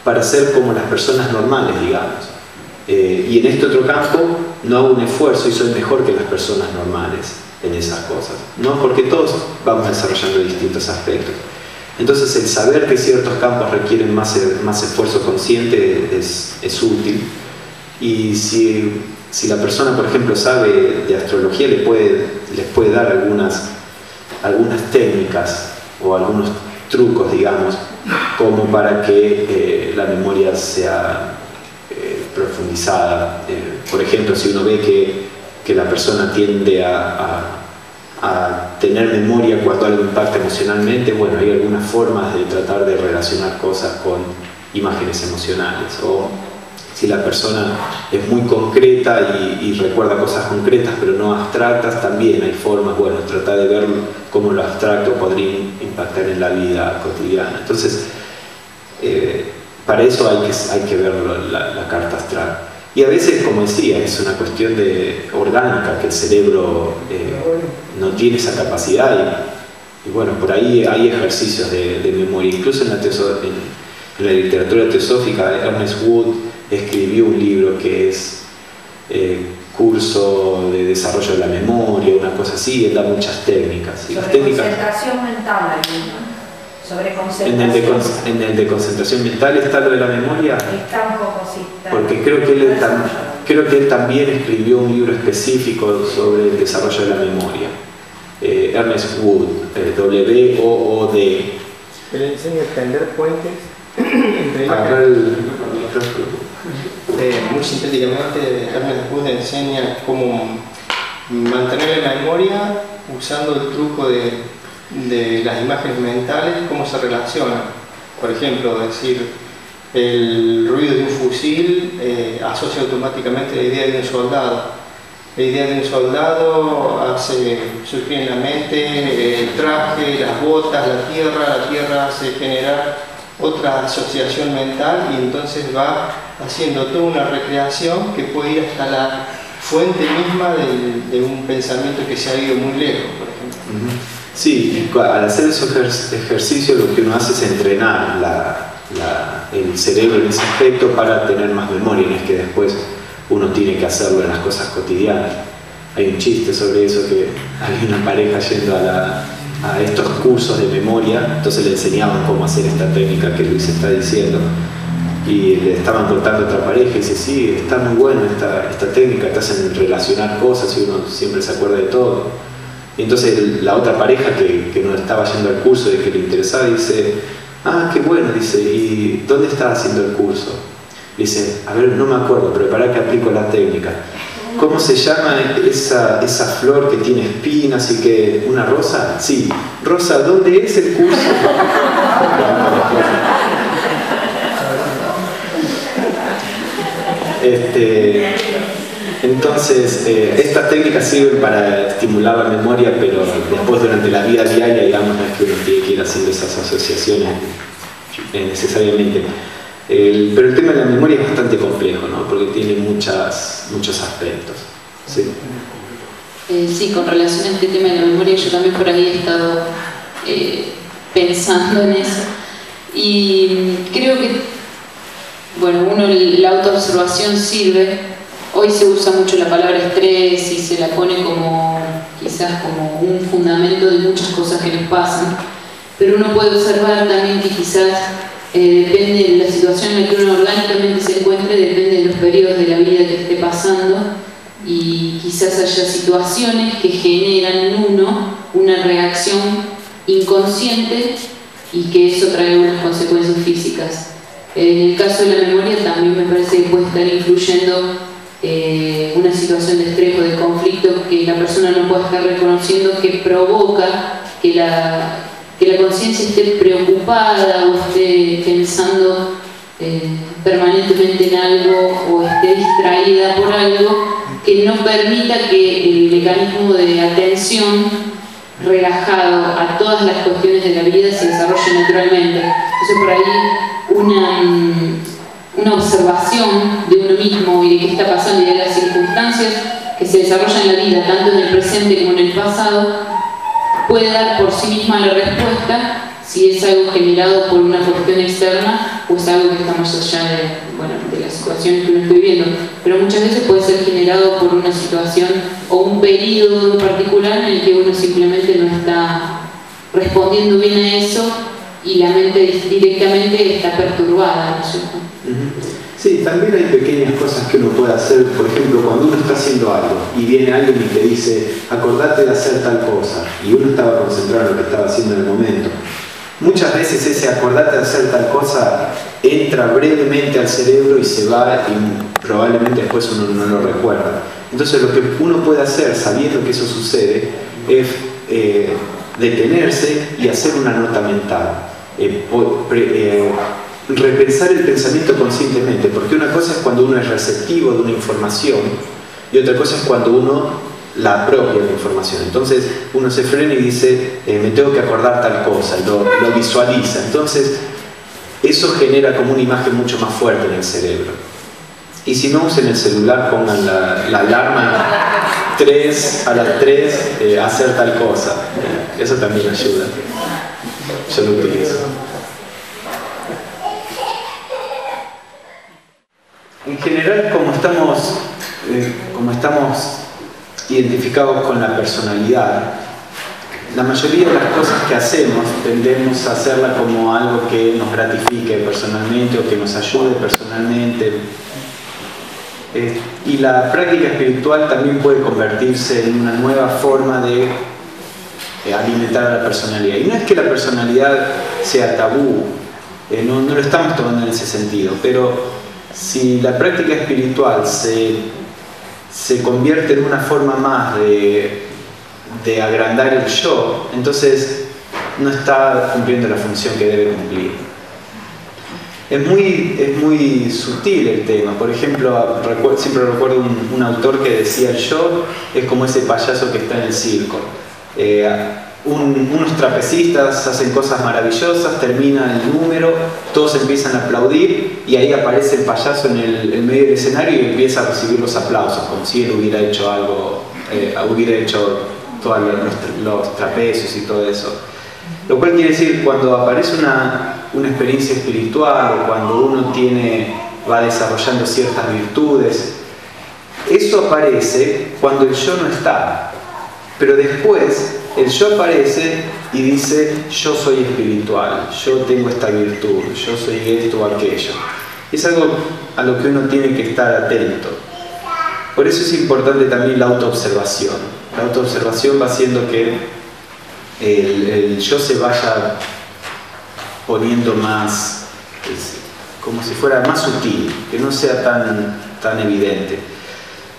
para ser como las personas normales, digamos. Y en este otro campo no hago un esfuerzo y soy mejor que las personas normales en esas cosas, ¿no? Porque todos vamos desarrollando distintos aspectos. Entonces el saber que ciertos campos requieren más esfuerzo consciente es útil. Y si la persona, por ejemplo, sabe de astrología, les puede dar algunas técnicas o algunos trucos, digamos, como para que la memoria sea profundizada. Por ejemplo, si uno ve que la persona tiende a tener memoria cuando algo impacta emocionalmente, bueno, hay algunas formas de tratar de relacionar cosas con imágenes emocionales. O si la persona es muy concreta y recuerda cosas concretas pero no abstractas, también hay formas, bueno, tratar de ver cómo lo abstracto podría impactar en la vida cotidiana. Entonces, para eso hay que ver la carta astral. Y a veces, como decía, es una cuestión orgánica, que el cerebro no tiene esa capacidad. Y bueno, por ahí hay ejercicios de memoria. Incluso en la literatura teosófica, Ernest Wood escribió un libro que es curso de desarrollo de la memoria, una cosa así, y él da muchas técnicas. Y sobre las técnicas, concentración mental, sobre concentración. en el de concentración mental está lo de la memoria. Está un poco así. Porque creo que él también escribió un libro específico sobre el desarrollo de la memoria. Ernest Wood, W-O-O-D. Él enseña a tender puentes entre muy sintéticamente, Ernest Wood enseña cómo mantener la memoria usando el truco de las imágenes mentales, cómo se relacionan. Por ejemplo, decir, el ruido de un fusil asocia automáticamente la idea de un soldado. La idea de un soldado hace surgir en la mente el traje, las botas, la tierra hace generar otra asociación mental y entonces va haciendo toda una recreación que puede ir hasta la fuente misma de un pensamiento que se ha ido muy lejos, por ejemplo. Sí, al hacer esos ejercicios lo que uno hace es entrenar el cerebro en ese aspecto para tener más memoria, no es que después uno tiene que hacerlo en las cosas cotidianas. Hay un chiste sobre eso, que hay una pareja yendo a estos cursos de memoria, entonces le enseñaban cómo hacer esta técnica que Luis está diciendo, y le estaban contando a otra pareja y dice, sí, está muy buena esta técnica, te hacen relacionar cosas y uno siempre se acuerda de todo. Y entonces la otra pareja que no estaba yendo al curso y que le interesaba dice, ah, qué bueno, dice, ¿y dónde está haciendo el curso? Dice, a ver, no me acuerdo, pero para que aplico la técnica. ¿Cómo se llama esa flor que tiene espinas y que... ¿Una rosa? Sí. Rosa, ¿dónde es el curso? Entonces, estas técnicas sirven para estimular la memoria, pero después durante la vida diaria, digamos, no es que uno tiene que ir haciendo esas asociaciones necesariamente. Pero el tema de la memoria es bastante complejo, ¿no? Porque tiene muchos aspectos. ¿Sí? Sí, con relación a este tema de la memoria, yo también por ahí he estado pensando en eso. Y creo que, bueno, la autoobservación sirve. Hoy se usa mucho la palabra estrés y se la pone quizás como un fundamento de muchas cosas que nos pasan. Pero uno puede observar también que quizás depende de la situación en la que uno orgánicamente se encuentre, depende de los periodos de la vida que esté pasando, y quizás haya situaciones que generan en uno una reacción inconsciente y que eso trae unas consecuencias físicas. En el caso de la memoria también me parece que puede estar influyendo una situación de estrés o de conflicto que la persona no puede estar reconociendo, que provoca que la conciencia esté preocupada o esté pensando permanentemente en algo o esté distraída por algo que no permita que el mecanismo de atención relajado a todas las cuestiones de la vida se desarrolle naturalmente. Entonces por ahí una observación de uno mismo y de qué está pasando y de las circunstancias que se desarrollan en la vida, tanto en el presente como en el pasado, puede dar por sí misma la respuesta si es algo generado por una cuestión externa o es algo que está más allá de las situaciones que uno está viviendo. Pero muchas veces puede ser generado por una situación o un periodo en particular en el que uno simplemente no está respondiendo bien a eso y la mente directamente está perturbada, ¿no es cierto? Sí, también hay pequeñas cosas que uno puede hacer. Por ejemplo, cuando uno está haciendo algo y viene alguien y te dice, acordate de hacer tal cosa, y uno estaba concentrado en lo que estaba haciendo en el momento, muchas veces ese acordate de hacer tal cosa entra brevemente al cerebro y se va, y probablemente después uno no lo recuerda. Entonces lo que uno puede hacer sabiendo que eso sucede es detenerse y hacer una nota mental, repensar el pensamiento conscientemente, porque una cosa es cuando uno es receptivo de una información y otra cosa es cuando uno la apropia la información. Entonces uno se frena y dice, me tengo que acordar tal cosa, lo visualiza. Entonces eso genera como una imagen mucho más fuerte en el cerebro. Y si no, usen el celular, pongan la alarma a las 3 hacer tal cosa. Eso también ayuda. Yo lo utilizo. En general, como estamos identificados con la personalidad, la mayoría de las cosas que hacemos tendemos a hacerla como algo que nos gratifique personalmente o que nos ayude personalmente. Y la práctica espiritual también puede convertirse en una nueva forma de alimentar a la personalidad. Y no es que la personalidad sea tabú, no lo estamos tomando en ese sentido, pero si la práctica espiritual se convierte en una forma más de agrandar el yo, entonces no está cumpliendo la función que debe cumplir. Es muy sutil el tema. Por ejemplo, siempre recuerdo un autor que decía: el yo es como ese payaso que está en el circo. Unos trapecistas hacen cosas maravillosas, termina el número, todos empiezan a aplaudir y ahí aparece el payaso en el medio del escenario y empieza a recibir los aplausos, como si él hubiera hecho algo, hubiera hecho todos los trapecios y todo eso. Lo cual quiere decir, cuando aparece una experiencia espiritual o cuando uno va desarrollando ciertas virtudes, eso aparece cuando el yo no está. Pero después el yo aparece y dice: yo soy espiritual, yo tengo esta virtud, yo soy esto o aquello. Es algo a lo que uno tiene que estar atento. Por eso es importante también la autoobservación. La autoobservación va haciendo que el yo se vaya poniendo más, como si fuera más sutil, que no sea tan evidente.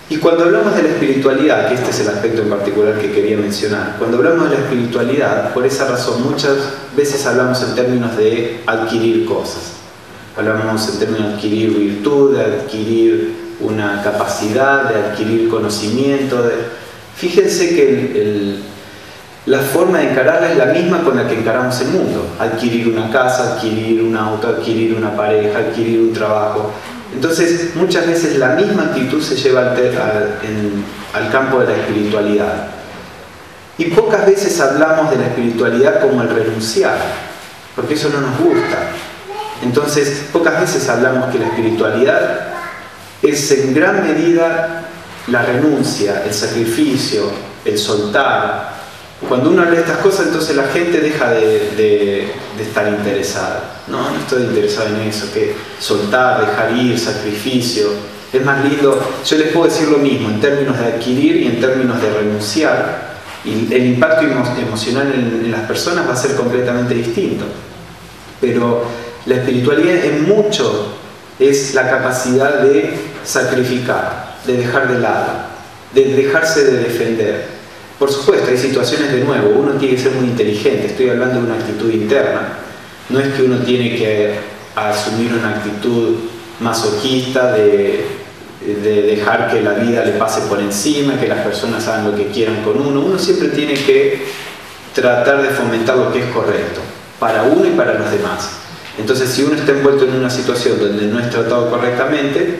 Y cuando hablamos de la espiritualidad, que este es el aspecto en particular que quería mencionar, cuando hablamos de la espiritualidad, por esa razón muchas veces hablamos en términos de adquirir cosas. Hablamos en términos de adquirir virtud, de adquirir una capacidad, de adquirir conocimiento. Fíjense que la forma de encararla es la misma con la que encaramos el mundo. Adquirir una casa, adquirir un auto, adquirir una pareja, adquirir un trabajo. Entonces, muchas veces la misma actitud se lleva al campo de la espiritualidad. Y pocas veces hablamos de la espiritualidad como el renunciar, porque eso no nos gusta. Entonces, pocas veces hablamos que la espiritualidad es en gran medida la renuncia, el sacrificio, el soltar. Cuando uno habla de estas cosas, entonces la gente deja de estar interesada. No estoy interesado en eso, que soltar, dejar ir, sacrificio. Es más lindo. Yo les puedo decir lo mismo en términos de adquirir y en términos de renunciar. Y el impacto emocional en las personas va a ser completamente distinto. Pero la espiritualidad en mucho es la capacidad de sacrificar, de dejar de lado, de dejarse de defender. Por supuesto, hay situaciones, de nuevo, uno tiene que ser muy inteligente. Estoy hablando de una actitud interna. No es que uno tiene que asumir una actitud masoquista de dejar que la vida le pase por encima, que las personas hagan lo que quieran con uno. Uno siempre tiene que tratar de fomentar lo que es correcto, para uno y para los demás. Entonces, si uno está envuelto en una situación donde no es tratado correctamente,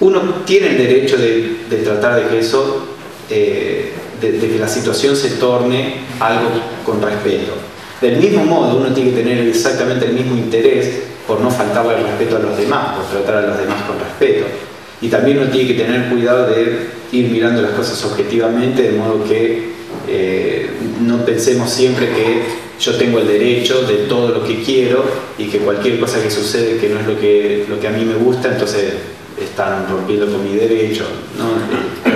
uno tiene el derecho de tratar de que eso... de que la situación se torne algo con respeto. Del mismo modo, uno tiene que tener exactamente el mismo interés por no faltarle el respeto a los demás, por tratar a los demás con respeto. Y también uno tiene que tener cuidado de ir mirando las cosas objetivamente, de modo que no pensemos siempre que yo tengo el derecho de todo lo que quiero y que cualquier cosa que sucede que no es lo que a mí me gusta, entonces están rompiendo con mi derecho, ¿no?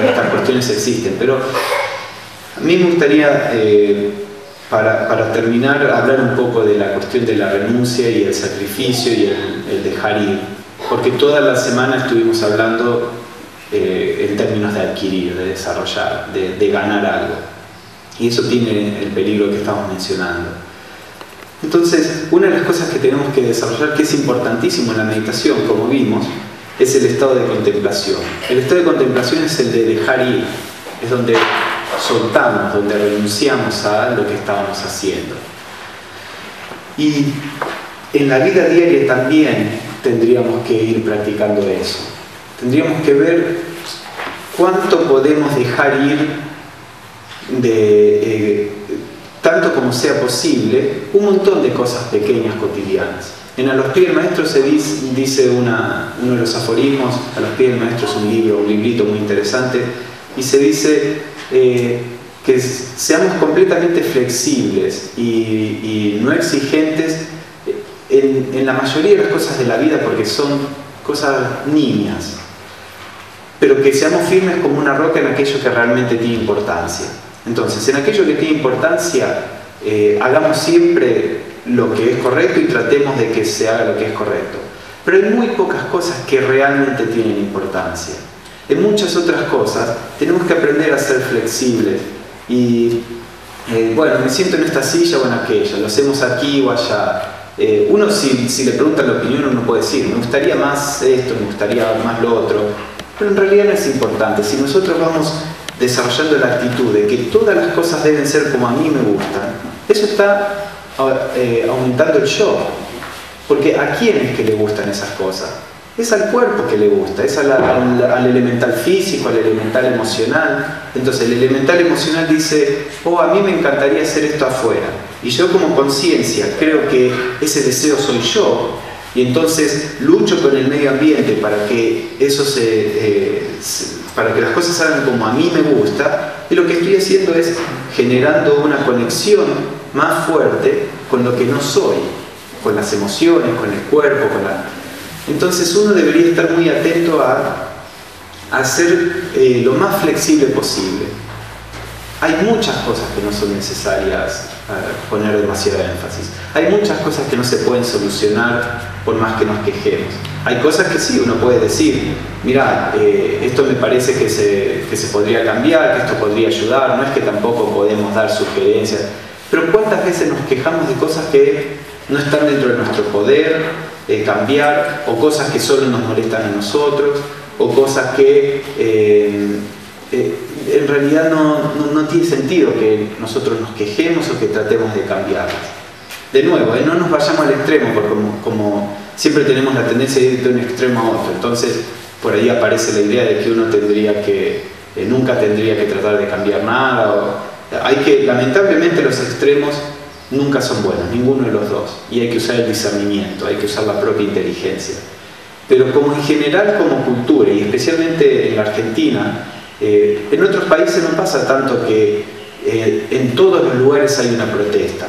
Estas cuestiones existen, pero a mí me gustaría, para terminar, hablar un poco de la cuestión de la renuncia y el sacrificio y el dejar ir, porque toda la semana estuvimos hablando en términos de adquirir, de desarrollar, de ganar algo, y eso tiene el peligro que estamos mencionando. Entonces, una de las cosas que tenemos que desarrollar, que es importantísimo en la meditación, como vimos, es el estado de contemplación. El estado de contemplación es el de dejar ir, es donde soltamos, donde renunciamos a lo que estábamos haciendo. Y en la vida diaria también tendríamos que ir practicando eso. tendríamos que ver cuánto podemos dejar ir de, tanto como sea posible, un montón de cosas pequeñas cotidianas. En A los pies del maestro se dice uno de los aforismos. A los pies del maestro es un librito muy interesante, y se dice que seamos completamente flexibles y no exigentes en la mayoría de las cosas de la vida, porque son cosas niñas, pero que seamos firmes como una roca en aquello que realmente tiene importancia. Entonces, en aquello que tiene importancia, hagamos siempre lo que es correcto y tratemos de que se haga lo que es correcto. Pero hay muy pocas cosas que realmente tienen importancia. En muchas otras cosas tenemos que aprender a ser flexibles y bueno, me siento en esta silla o en aquella, lo hacemos aquí o allá. Uno si le preguntan la opinión, uno puede decir, me gustaría más esto, me gustaría más lo otro, pero en realidad no es importante. Si nosotros vamos desarrollando la actitud de que todas las cosas deben ser como a mí me gustan, eso está aumentando el yo, porque ¿a quién es que le gustan esas cosas? Es al cuerpo que le gusta, es al elemental físico, al elemental emocional. Entonces el elemental emocional dice, oh, a mí me encantaría hacer esto afuera, y yo como conciencia creo que ese deseo soy yo, y entonces lucho con el medio ambiente para que eso para que las cosas salgan como a mí me gusta, y lo que estoy haciendo es generando una conexión más fuerte con lo que no soy, con las emociones, con el cuerpo, Entonces uno debería estar muy atento a ser lo más flexible posible. Hay muchas cosas que no son necesarias poner demasiado énfasis. Hay muchas cosas que no se pueden solucionar por más que nos quejemos. Hay cosas que sí, uno puede decir, mira, esto me parece que se podría cambiar, que esto podría ayudar, no es que tampoco podemos dar sugerencias, pero ¿cuántas veces nos quejamos de cosas que no están dentro de nuestro poder cambiar, o cosas que solo nos molestan a nosotros, o cosas que en realidad no tiene sentido que nosotros nos quejemos o que tratemos de cambiarlas? De nuevo, no nos vayamos al extremo, porque como siempre tenemos la tendencia de ir de un extremo a otro. Entonces por ahí aparece la idea de que uno nunca tendría que tratar de cambiar nada. Lamentablemente los extremos nunca son buenos, ninguno de los dos, y hay que usar el discernimiento, hay que usar la propia inteligencia. Pero como en general, como cultura, y especialmente en la Argentina, en otros países no pasa tanto que en todos los lugares hay una protesta.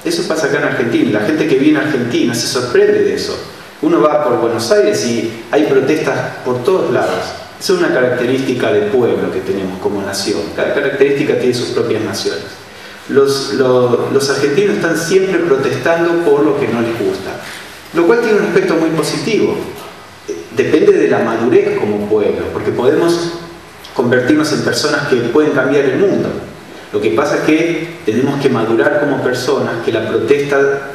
Eso pasa acá en Argentina, y la gente que viene a Argentina se sorprende de eso. Uno va por Buenos Aires y hay protestas por todos lados. Esa es una característica del pueblo que tenemos como nación. Cada característica tiene sus propias naciones. Los argentinos están siempre protestando por lo que no les gusta, lo cual tiene un aspecto muy positivo. Depende de la madurez como pueblo, porque podemos convertirnos en personas que pueden cambiar el mundo. Lo que pasa es que tenemos que madurar como personas, que la protesta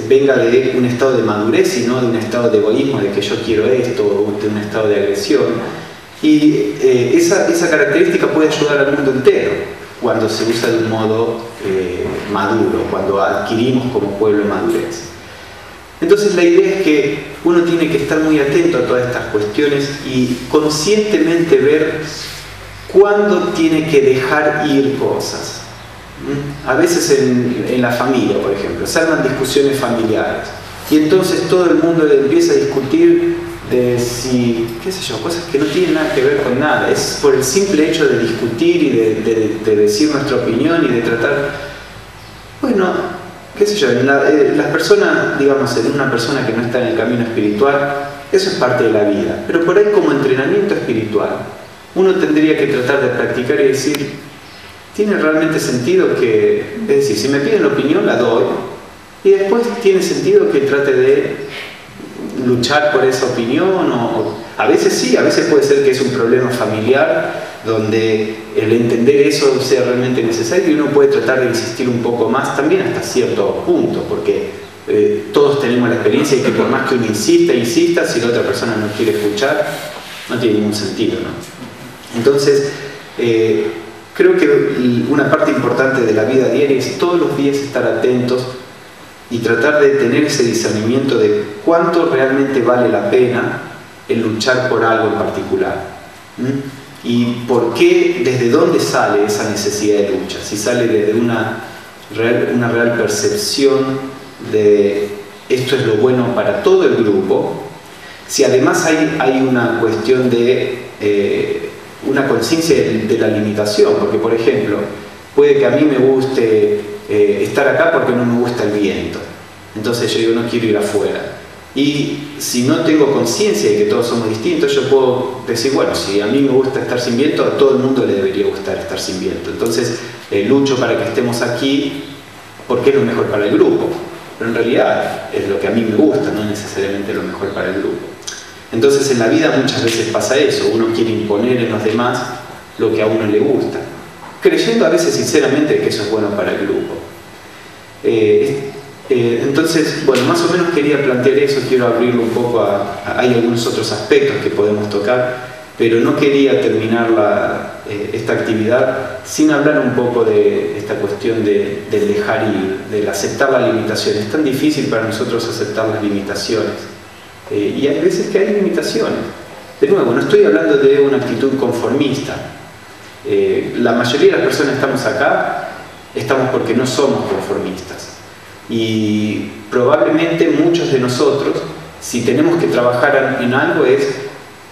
venga de un estado de madurez y no de un estado de egoísmo, de que yo quiero esto, o de un estado de agresión. Y esa característica puede ayudar al mundo entero cuando se usa de un modo maduro, cuando adquirimos como pueblo madurez. Entonces la idea es que uno tiene que estar muy atento a todas estas cuestiones y conscientemente ver cuándo tiene que dejar ir cosas. A veces en la familia, por ejemplo, se arman discusiones familiares y entonces todo el mundo empieza a discutir de si, qué sé yo, cosas que no tienen nada que ver con nada. Es por el simple hecho de discutir y de decir nuestra opinión y de tratar, bueno, qué sé yo, las personas, digamos, en una persona que no está en el camino espiritual, eso es parte de la vida, pero por ahí como entrenamiento espiritual uno tendría que tratar de practicar y decir, ¿tiene realmente sentido que, es decir, si me piden la opinión la doy, y después tiene sentido que trate de luchar por esa opinión? O a veces sí, a veces puede ser que es un problema familiar donde el entender eso sea realmente necesario y uno puede tratar de insistir un poco más también hasta cierto punto, porque todos tenemos la experiencia de que por más que uno insista, si la otra persona no quiere escuchar, no tiene ningún sentido, ¿no? Entonces, creo que una parte importante de la vida diaria es todos los días estar atentos y tratar de tener ese discernimiento de cuánto realmente vale la pena el luchar por algo en particular. ¿Y por qué, desde dónde sale esa necesidad de lucha? Si sale desde una real percepción de esto es lo bueno para todo el grupo, si además hay una cuestión de una conciencia de la limitación, porque por ejemplo, puede que a mí me guste estar acá porque no me gusta el viento, entonces yo digo no quiero ir afuera, y si no tengo conciencia de que todos somos distintos, yo puedo decir, bueno, si a mí me gusta estar sin viento, a todo el mundo le debería gustar estar sin viento, entonces lucho para que estemos aquí porque es lo mejor para el grupo, pero en realidad es lo que a mí me gusta, no necesariamente lo mejor para el grupo. Entonces en la vida muchas veces pasa eso, uno quiere imponer en los demás lo que a uno le gusta, creyendo a veces sinceramente que eso es bueno para el grupo. Entonces, bueno, más o menos quería plantear eso, quiero abrirlo un poco hay algunos otros aspectos que podemos tocar, pero no quería terminar esta actividad sin hablar un poco de esta cuestión del dejar ir, del aceptar la limitación. Es tan difícil para nosotros aceptar las limitaciones. Y hay veces que hay limitaciones. De nuevo, no estoy hablando de una actitud conformista. La mayoría de las personas que estamos acá, estamos porque no somos conformistas. Y probablemente muchos de nosotros, si tenemos que trabajar en algo, es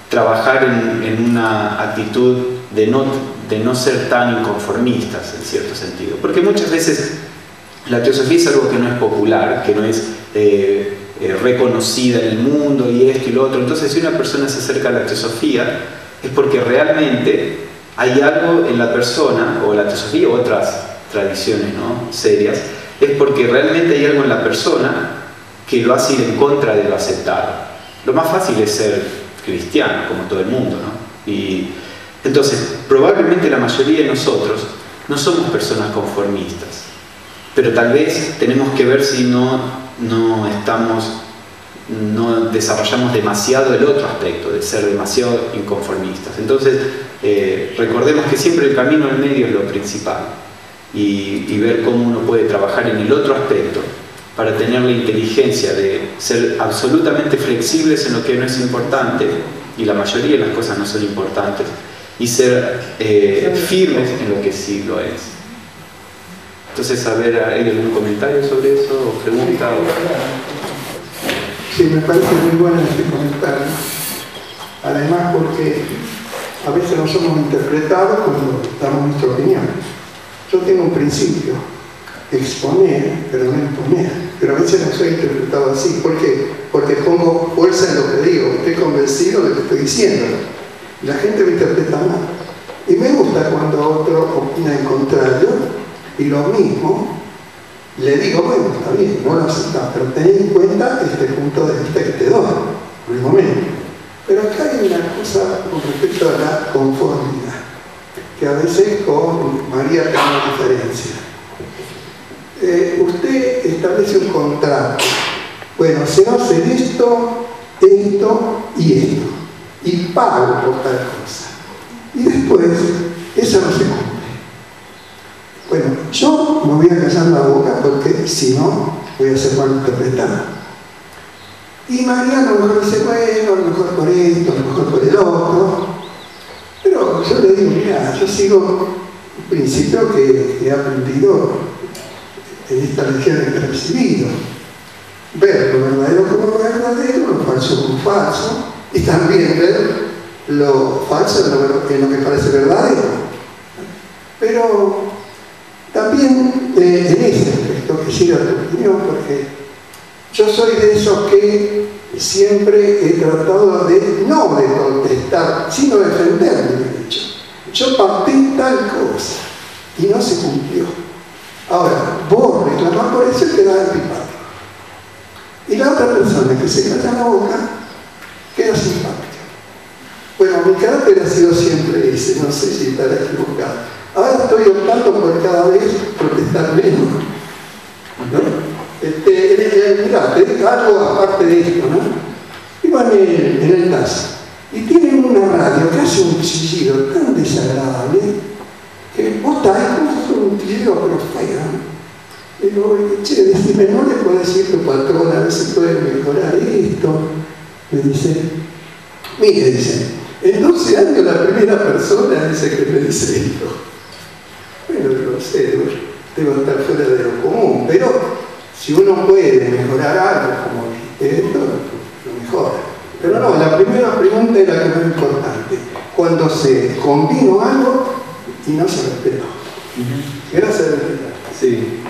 trabajar en una actitud de no ser tan inconformistas, en cierto sentido. Porque muchas veces la teosofía es algo que no es popular, que no es reconocida en el mundo y esto y lo otro. Entonces, si una persona se acerca a la teosofía, es porque realmente hay algo en la persona, o la teosofía o otras tradiciones, ¿no?, serias, es porque realmente hay algo en la persona que lo hace ir en contra de lo aceptado. Lo más fácil es ser cristiano, como todo el mundo, ¿no? Y entonces, probablemente la mayoría de nosotros no somos personas conformistas, pero tal vez tenemos que ver si no desarrollamos demasiado el otro aspecto de ser demasiado inconformistas. Entonces, recordemos que siempre el camino en medio es lo principal, y ver cómo uno puede trabajar en el otro aspecto para tener la inteligencia de ser absolutamente flexibles en lo que no es importante, y la mayoría de las cosas no son importantes, y ser firmes en lo que sí lo es. Entonces, a ver, ¿hay algún comentario sobre eso o pregunta? Sí, me parece muy bueno este comentario. Además, porque a veces no somos interpretados cuando damos nuestra opinión. Yo tengo un principio, exponer, pero no imponer. Pero a veces no soy interpretado así. ¿Por qué? Porque pongo fuerza en lo que digo, estoy convencido de lo que estoy diciendo. Y la gente me interpreta mal. Y me gusta cuando otro opina en contrario, y lo mismo, le digo, bueno, está bien, no lo aceptas, pero ten en cuenta este punto de vista que te doy, por el momento. Pero acá hay una cosa con respecto a la conformidad, que a veces con María tenemos diferencia. Usted establece un contrato. Bueno, se va a hacer esto, esto y esto. Y pago por tal cosa. Y después, eso no se cumple. Bueno, yo me voy a callar la boca porque si no, voy a ser mal interpretado. Y María a lo mejor dice, bueno, a lo mejor por esto, a lo mejor por el otro. Pero yo le digo, mira, yo sigo un principio que he aprendido en esta religión que he recibido. Ver lo verdadero como verdadero, lo falso como falso, y también ver lo falso en lo que parece verdadero. Pero también en ese aspecto quisiera tu opinión, porque yo soy de esos que siempre he tratado de no de protestar, sino de defender mi derecho. Yo pacté tal cosa y no se cumplió. Ahora, vos reclamás por eso y quedás antipático. Y la otra persona que se calla la boca queda simpática. Bueno, mi carácter ha sido siempre ese, no sé si estará equivocado. Ahora estoy optando por cada vez protestar menos, ¿no? Mirá, te digo algo aparte de esto, ¿no? Iban en el caso y tienen una radio que hace un chillido tan desagradable que vos estás con un chillido pero feo, ¿no? Digo, che, decime, ¿no le puedo decir a tu patrón a ver si puede mejorar esto? Me dice, Mire, dice, en 12 años la primera persona dice que me dice esto. Bueno, no sé, debo estar fuera de lo común, pero si uno puede mejorar algo, como dijiste esto, lo mejora. Pero no, la primera pregunta es la que es más importante. Cuando se combinó algo y no se respetó. Gracias. Sí.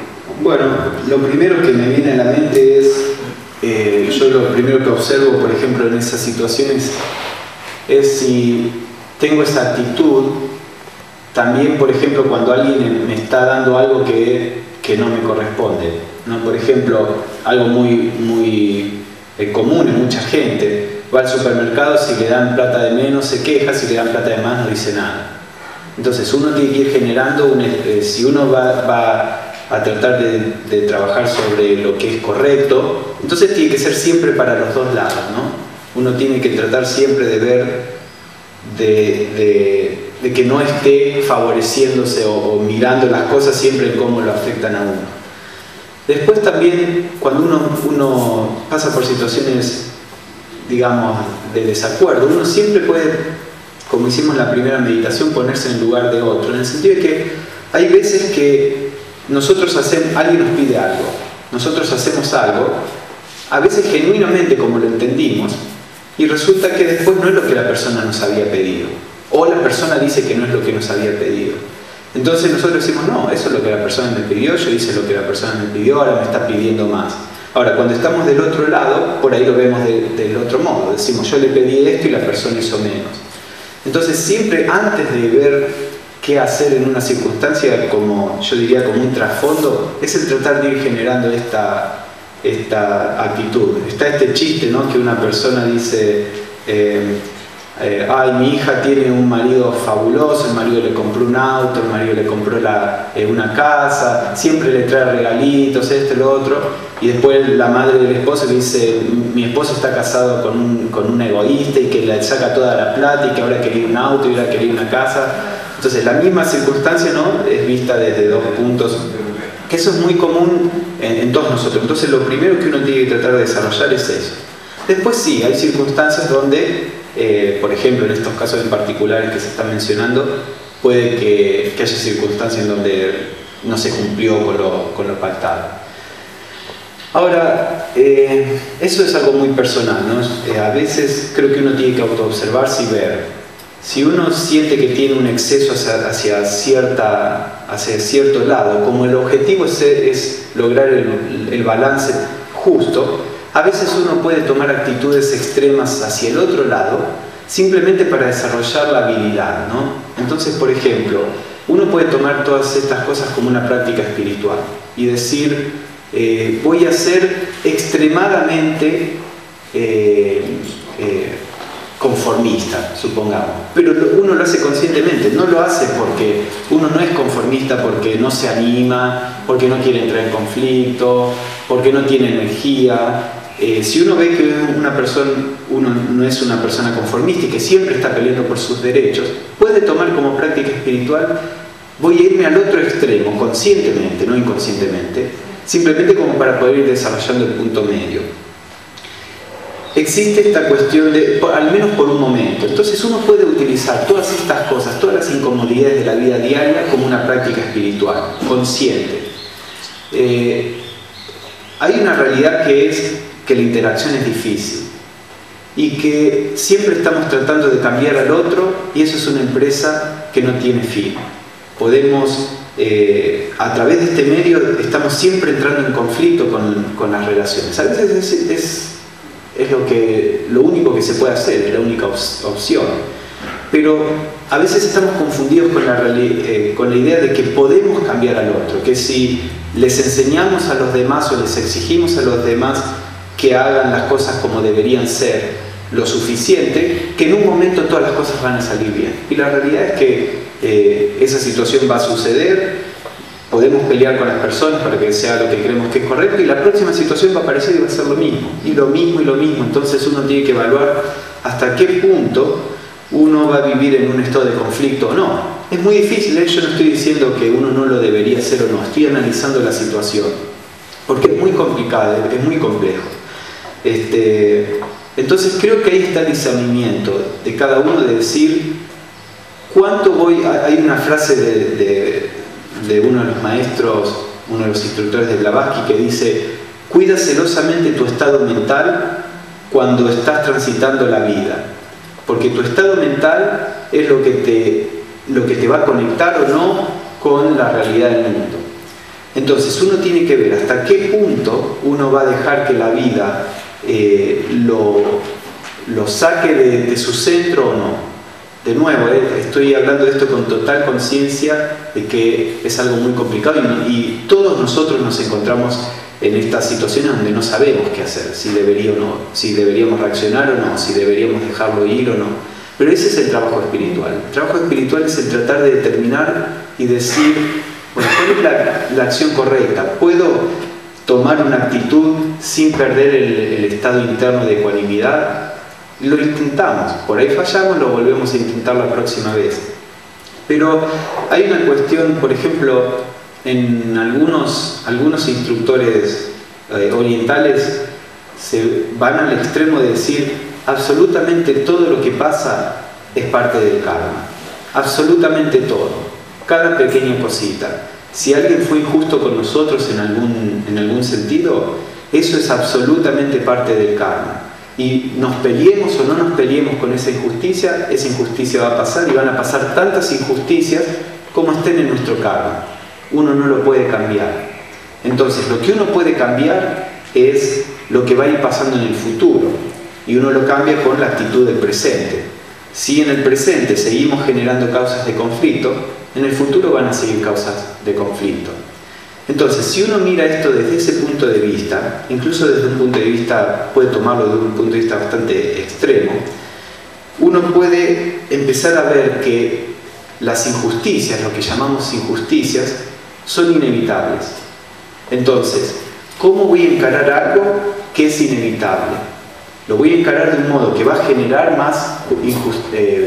Bueno, lo primero que me viene a la mente es, yo lo primero que observo, por ejemplo, en esas situaciones, es si tengo esa actitud, también, por ejemplo, cuando alguien me está dando algo que no me corresponde, ¿no? Por ejemplo, algo muy común en mucha gente, va al supermercado, si le dan plata de menos se queja, si le dan plata de más no dice nada. Entonces uno tiene que ir generando, si uno va a tratar de trabajar sobre lo que es correcto, entonces tiene que ser siempre para los dos lados, ¿no? Uno tiene que tratar siempre de ver de que no esté favoreciéndose o mirando las cosas siempre en cómo lo afectan a uno. Después también, cuando uno pasa por situaciones, digamos, de desacuerdo, uno siempre puede, como hicimos en la primera meditación, ponerse en el lugar de otro, en el sentido de que hay veces que alguien nos pide algo, nosotros hacemos algo, a veces genuinamente como lo entendimos, y resulta que después no es lo que la persona nos había pedido, o la persona dice que no es lo que nos había pedido. Entonces nosotros decimos, no, eso es lo que la persona me pidió, yo hice lo que la persona me pidió, ahora me está pidiendo más. Ahora, cuando estamos del otro lado, por ahí lo vemos del otro modo, decimos, yo le pedí esto y la persona hizo menos. Entonces siempre antes de ver qué hacer en una circunstancia, como yo diría como un trasfondo, es el tratar de ir generando esta actitud. Está este chiste, ¿no? Que una persona dice, ay, mi hija tiene un marido fabuloso, el marido le compró un auto, el marido le compró una casa, siempre le trae regalitos, esto y lo otro, y después la madre del esposo le dice, mi esposo está casado con un egoísta y que le saca toda la plata y que ahora quería un auto y ahora quería una casa. Entonces la misma circunstancia, ¿no?, es vista desde dos puntos, que eso es muy común en todos nosotros. Entonces lo primero que uno tiene que tratar de desarrollar es eso. Después sí, hay circunstancias donde, por ejemplo, en estos casos en particulares que se están mencionando, puede que haya circunstancias en donde no se cumplió con lo pactado. Ahora, eso es algo muy personal, ¿no? A veces creo que uno tiene que autoobservarse y ver. Si uno siente que tiene un exceso hacia cierto lado, como el objetivo es lograr el balance justo, a veces uno puede tomar actitudes extremas hacia el otro lado, simplemente para desarrollar la habilidad, ¿no? Entonces, por ejemplo, uno puede tomar todas estas cosas como una práctica espiritual y decir, voy a ser extremadamente conformista, supongamos, pero uno lo hace conscientemente, no lo hace porque uno no es conformista, porque no se anima, porque no quiere entrar en conflicto, porque no tiene energía. Si uno ve que uno no es una persona conformista y que siempre está peleando por sus derechos, puede tomar como práctica espiritual, voy a irme al otro extremo, conscientemente, no inconscientemente, simplemente como para poder ir desarrollando el punto medio. Existe esta cuestión al menos por un momento, entonces uno puede utilizar todas estas cosas, todas las incomodidades de la vida diaria como una práctica espiritual, consciente. Hay una realidad que es que la interacción es difícil y que siempre estamos tratando de cambiar al otro, y eso es una empresa que no tiene fin. Podemos, a través de este medio, estamos siempre entrando en conflicto con las relaciones. A veces es lo único que se puede hacer, es la única opción. Pero a veces estamos confundidos con la idea de que podemos cambiar al otro, que si les enseñamos a los demás o les exigimos a los demás que hagan las cosas como deberían ser lo suficiente, que en un momento todas las cosas van a salir bien. Y la realidad es que esa situación va a suceder. Podemos pelear con las personas para que sea lo que creemos que es correcto, y la próxima situación va a aparecer y va a ser lo mismo, y lo mismo, y lo mismo. Entonces uno tiene que evaluar hasta qué punto uno va a vivir en un estado de conflicto o no. Es muy difícil, yo no estoy diciendo que uno no lo debería hacer o no, estoy analizando la situación, porque es muy complicado, es muy complejo. Entonces creo que ahí está el discernimiento de cada uno, de decir cuánto voy. Hay una frase de uno de los maestros, uno de los instructores de Blavatsky, que dice: cuida celosamente tu estado mental cuando estás transitando la vida, porque tu estado mental es lo que te va a conectar o no con la realidad del mundo. Entonces uno tiene que ver hasta qué punto uno va a dejar que la vida lo saque de su centro o no. De nuevo, estoy hablando de esto con total conciencia de que es algo muy complicado y todos nosotros nos encontramos en estas situaciones donde no sabemos qué hacer, si debería o no, si deberíamos reaccionar o no, si deberíamos dejarlo ir o no. Pero ese es el trabajo espiritual. El trabajo espiritual es el tratar de determinar y decir, bueno, ¿cuál es la acción correcta? ¿Puedo tomar una actitud sin perder el estado interno de ecuanimidad? Lo intentamos, por ahí fallamos, lo volvemos a intentar la próxima vez. Pero hay una cuestión, por ejemplo, en algunos instructores orientales se van al extremo de decir absolutamente todo lo que pasa es parte del karma, absolutamente todo, cada pequeña cosita. Si alguien fue injusto con nosotros en algún sentido, eso es absolutamente parte del karma. Y nos peleemos o no nos peleemos con esa injusticia va a pasar, y van a pasar tantas injusticias como estén en nuestro karma. Uno no lo puede cambiar. Entonces lo que uno puede cambiar es lo que va a ir pasando en el futuro, y uno lo cambia con la actitud del presente. Si en el presente seguimos generando causas de conflicto, en el futuro van a seguir causas de conflicto. Entonces, si uno mira esto desde ese punto de vista, incluso desde un punto de vista, puede tomarlo de un punto de vista bastante extremo, uno puede empezar a ver que las injusticias, lo que llamamos injusticias, son inevitables. Entonces, ¿cómo voy a encarar algo que es inevitable? Lo voy a encarar de un modo que va a generar más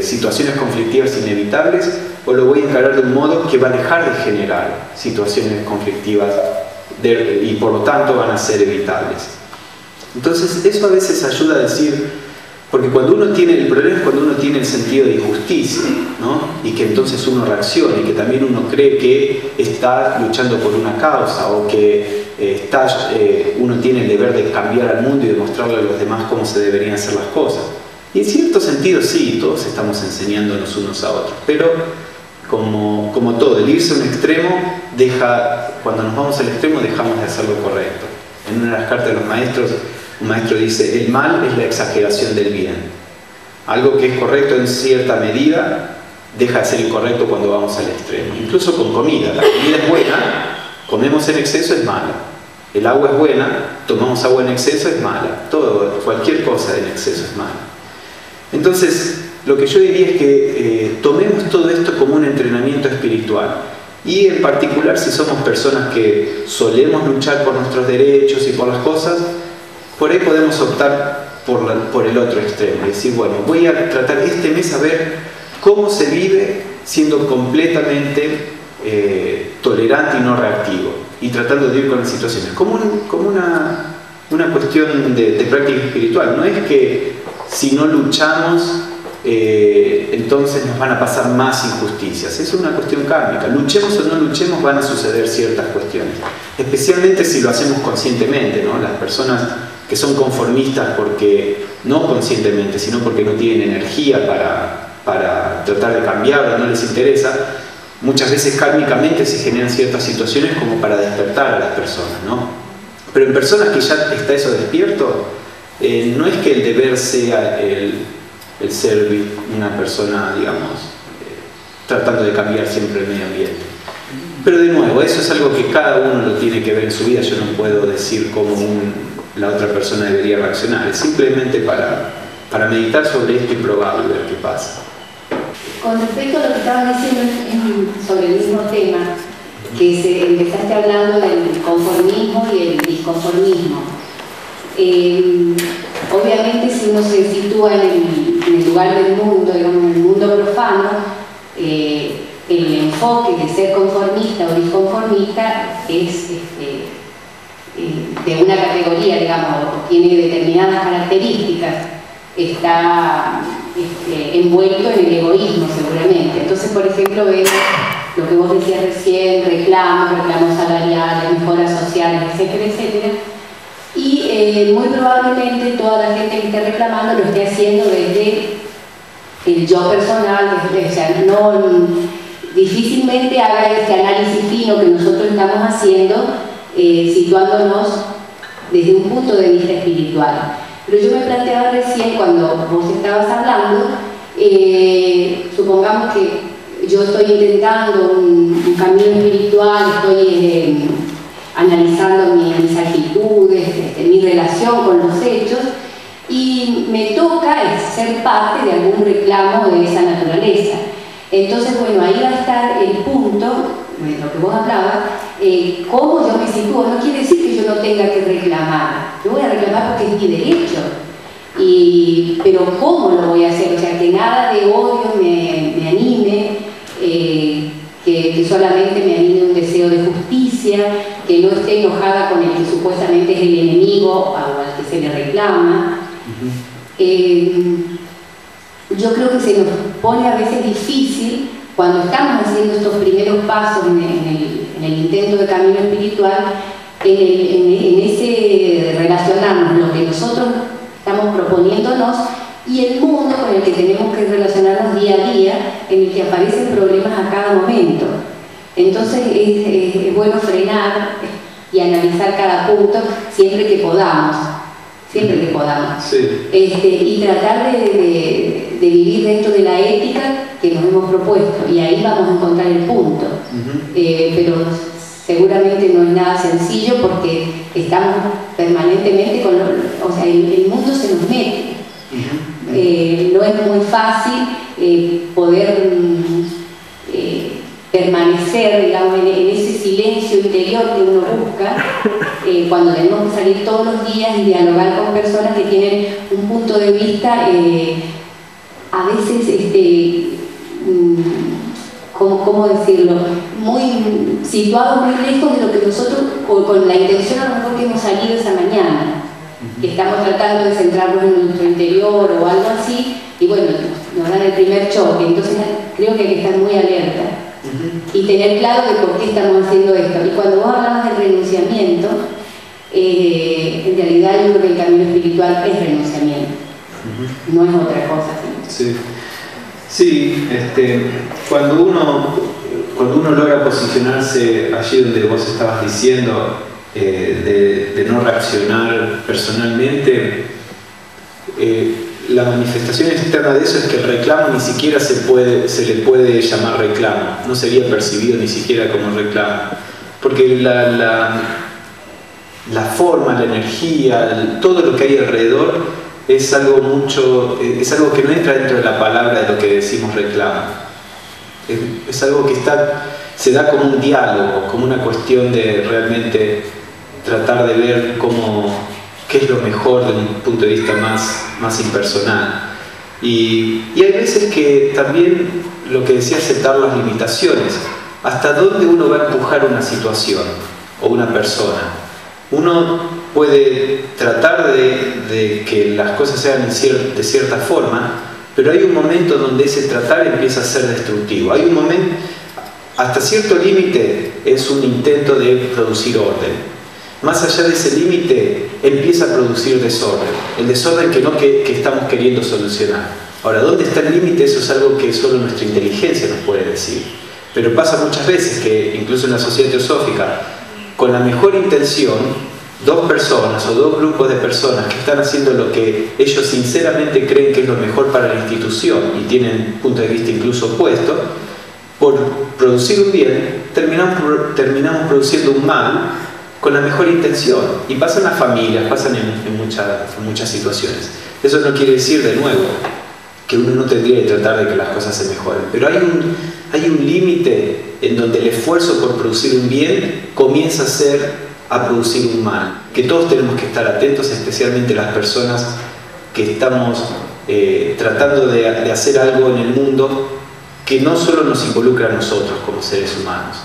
situaciones conflictivas inevitables, o lo voy a encarar de un modo que va a dejar de generar situaciones conflictivas y por lo tanto van a ser evitables. Entonces eso a veces ayuda a decir, porque cuando uno tiene, el problema es cuando uno tiene el sentido de injusticia, ¿no? Y que entonces uno reacciona y que también uno cree que está luchando por una causa, o que uno tiene el deber de cambiar al mundo y demostrarle a los demás cómo se deberían hacer las cosas. Y en cierto sentido sí, todos estamos enseñándonos unos a otros, pero como todo, el irse a un extremo cuando nos vamos al extremo dejamos de hacer lo correcto. En una de las cartas de los maestros, un maestro dice: el mal es la exageración del bien. Algo que es correcto en cierta medida deja de ser incorrecto cuando vamos al extremo. Incluso con comida, la comida es buena, comemos en exceso es mala. El agua es buena, tomamos agua en exceso es mala. Cualquier cosa en exceso es mala. Entonces, lo que yo diría es que tomemos todo esto como un entrenamiento espiritual, y en particular si somos personas que solemos luchar por nuestros derechos y por las cosas, por ahí podemos optar por el otro extremo y decir, bueno, voy a tratar este mes a ver cómo se vive siendo completamente tolerante y no reactivo, y tratando de ir con las situaciones como una cuestión de práctica espiritual. No es que si no luchamos entonces nos van a pasar más injusticias. Es una cuestión kármica. Luchemos o no luchemos, van a suceder ciertas cuestiones, especialmente si lo hacemos conscientemente, ¿no? Las personas que son conformistas no conscientemente, sino porque no tienen energía para tratar de cambiar o no les interesa, muchas veces kármicamente se generan ciertas situaciones como para despertar a las personas, ¿no? Pero en personas que ya está eso despierto, no es que el deber sea el ser una persona, digamos, tratando de cambiar siempre el medio ambiente. Pero de nuevo, eso es algo que cada uno lo tiene que ver en su vida. Yo no puedo decir cómo la otra persona debería reaccionar. Es simplemente para meditar sobre esto y probarlo y ver qué pasa. Con respecto a lo que estabas diciendo sobre el mismo tema, que empezaste hablando del conformismo y el disconformismo. Obviamente, si uno se sitúa en el lugar del mundo, digamos, en el mundo profano, el enfoque de ser conformista o disconformista es de una categoría, digamos, tiene determinadas características. está envuelto en el egoísmo seguramente. Entonces, por ejemplo, vemos lo que vos decías recién, reclamos salariales, mejoras sociales, etcétera, etcétera. Y muy probablemente toda la gente que esté reclamando lo esté haciendo desde el yo personal, o sea, difícilmente haga este análisis fino que nosotros estamos haciendo, situándonos desde un punto de vista espiritual. Pero yo me planteaba recién, cuando vos estabas hablando, supongamos que yo estoy intentando un camino espiritual, estoy analizando mis actitudes, mi relación con los hechos, y me toca ser parte de algún reclamo de esa naturaleza. Entonces, bueno, ahí va a estar el punto, lo que vos hablabas, cómo yo me sitúo. No quiere decir que yo no tenga que reclamar, yo voy a reclamar porque es mi derecho, pero ¿cómo lo voy a hacer? O sea, que nada de odio me anime, que solamente me anime un deseo de justicia, que no esté enojada con el que supuestamente es el enemigo o al que se le reclama. Yo creo que se nos pone a veces difícil cuando estamos haciendo estos primeros pasos en el intento de camino espiritual, en ese relacionarnos lo que nosotros estamos proponiéndonos y el mundo con el que tenemos que relacionarnos día a día, en el que aparecen problemas a cada momento. Entonces es bueno frenar y analizar cada punto siempre que podamos. Siempre que podamos. Sí. Y tratar de vivir dentro de la ética que nos hemos propuesto, y ahí vamos a encontrar el punto. Pero seguramente no es nada sencillo porque estamos permanentemente con o sea, el mundo se nos mete. No es muy fácil poder permanecer, digamos, en ese silencio interior que uno busca cuando tenemos que salir todos los días y dialogar con personas que tienen un punto de vista a veces, ¿cómo decirlo? Muy situado muy lejos de lo que nosotros, o con la intención a lo mejor que hemos salido esa mañana, que estamos tratando de centrarnos en nuestro interior o algo así, y bueno, nos dan el primer choque. Entonces creo que hay que estar muy alerta y tener claro de por qué estamos haciendo esto. Y cuando vos hablabas del renunciamiento, en realidad yo creo que el camino espiritual es renunciamiento, no es otra cosa. Sí, cuando uno logra posicionarse allí donde vos estabas diciendo, de no reaccionar personalmente, la manifestación externa de eso es que el reclamo ni siquiera se le puede llamar reclamo, no sería percibido ni siquiera como reclamo, porque la forma, la energía, todo lo que hay alrededor es algo que no entra dentro de la palabra de lo que decimos reclamo. Es algo que se da como un diálogo, como una cuestión de realmente tratar de ver qué es lo mejor desde un punto de vista más impersonal. Y hay veces que también lo que decía, aceptar las limitaciones, hasta dónde uno va a empujar una situación o una persona. Uno puede tratar de que las cosas sean de cierta forma, pero hay un momento donde ese tratar empieza a ser destructivo. Hay un momento, hasta cierto límite, es un intento de producir orden. Más allá de ese límite, empieza a producir desorden. El desorden que estamos queriendo solucionar. Ahora, ¿dónde está el límite? Eso es algo que solo nuestra inteligencia nos puede decir. Pero pasa muchas veces que, incluso en la sociedad teosófica, con la mejor intención, dos personas o dos grupos de personas que están haciendo lo que ellos sinceramente creen que es lo mejor para la institución y tienen un punto de vista incluso opuesto, por producir un bien, terminamos produciendo un mal con la mejor intención. Y pasa en las familias, pasan en muchas situaciones. Eso no quiere decir, de nuevo, que uno no tendría que tratar de que las cosas se mejoren. Pero hay un límite en donde el esfuerzo por producir un bien comienza a producir un mal. Que todos tenemos que estar atentos, especialmente las personas que estamos tratando de hacer algo en el mundo que no solo nos involucra a nosotros como seres humanos.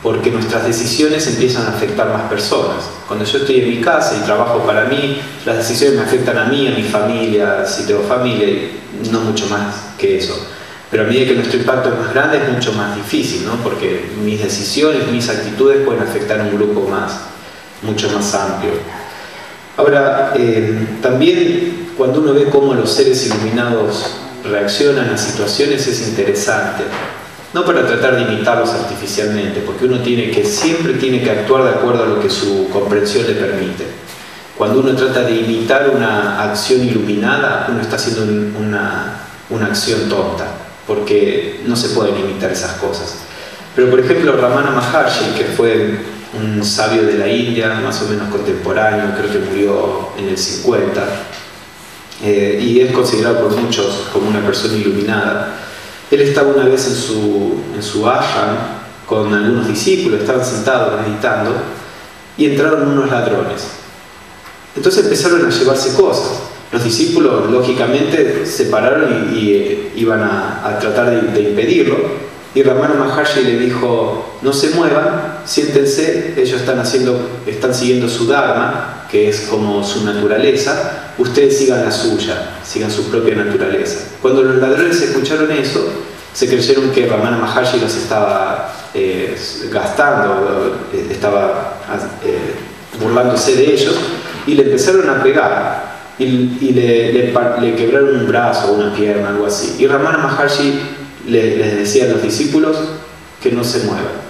porque nuestras decisiones empiezan a afectar más personas. Cuando yo estoy en mi casa y trabajo para mí, las decisiones me afectan a mí, a mi familia, si tengo familia, y no mucho más que eso. Pero a medida que nuestro impacto es más grande, es mucho más difícil, ¿no? Porque mis decisiones, mis actitudes pueden afectar a un grupo mucho más amplio. Ahora, también cuando uno ve cómo los seres iluminados reaccionan a situaciones es interesante. No para tratar de imitarlos artificialmente, porque uno siempre tiene que actuar de acuerdo a lo que su comprensión le permite. Cuando uno trata de imitar una acción iluminada, uno está haciendo una acción tonta, porque no se pueden imitar esas cosas. Pero por ejemplo, Ramana Maharshi, que fue un sabio de la India, más o menos contemporáneo, creo que murió en el 50, y es considerado por muchos como una persona iluminada. Él estaba una vez en su ashram con algunos discípulos, estaban sentados meditando y entraron unos ladrones. Entonces empezaron a llevarse cosas. Los discípulos lógicamente se pararon y iban a tratar de impedirlo, y Ramana Maharshi le dijo: no se muevan, siéntense, ellos están siguiendo su dharma, que es como su naturaleza, ustedes sigan la suya, sigan su propia naturaleza. Cuando los ladrones escucharon eso, se creyeron que Ramana Maharshi los estaba gastando, estaba burlándose de ellos, y le empezaron a pegar, y le quebraron un brazo o una pierna, algo así. Y Ramana Maharshi les decía a los discípulos que no se muevan.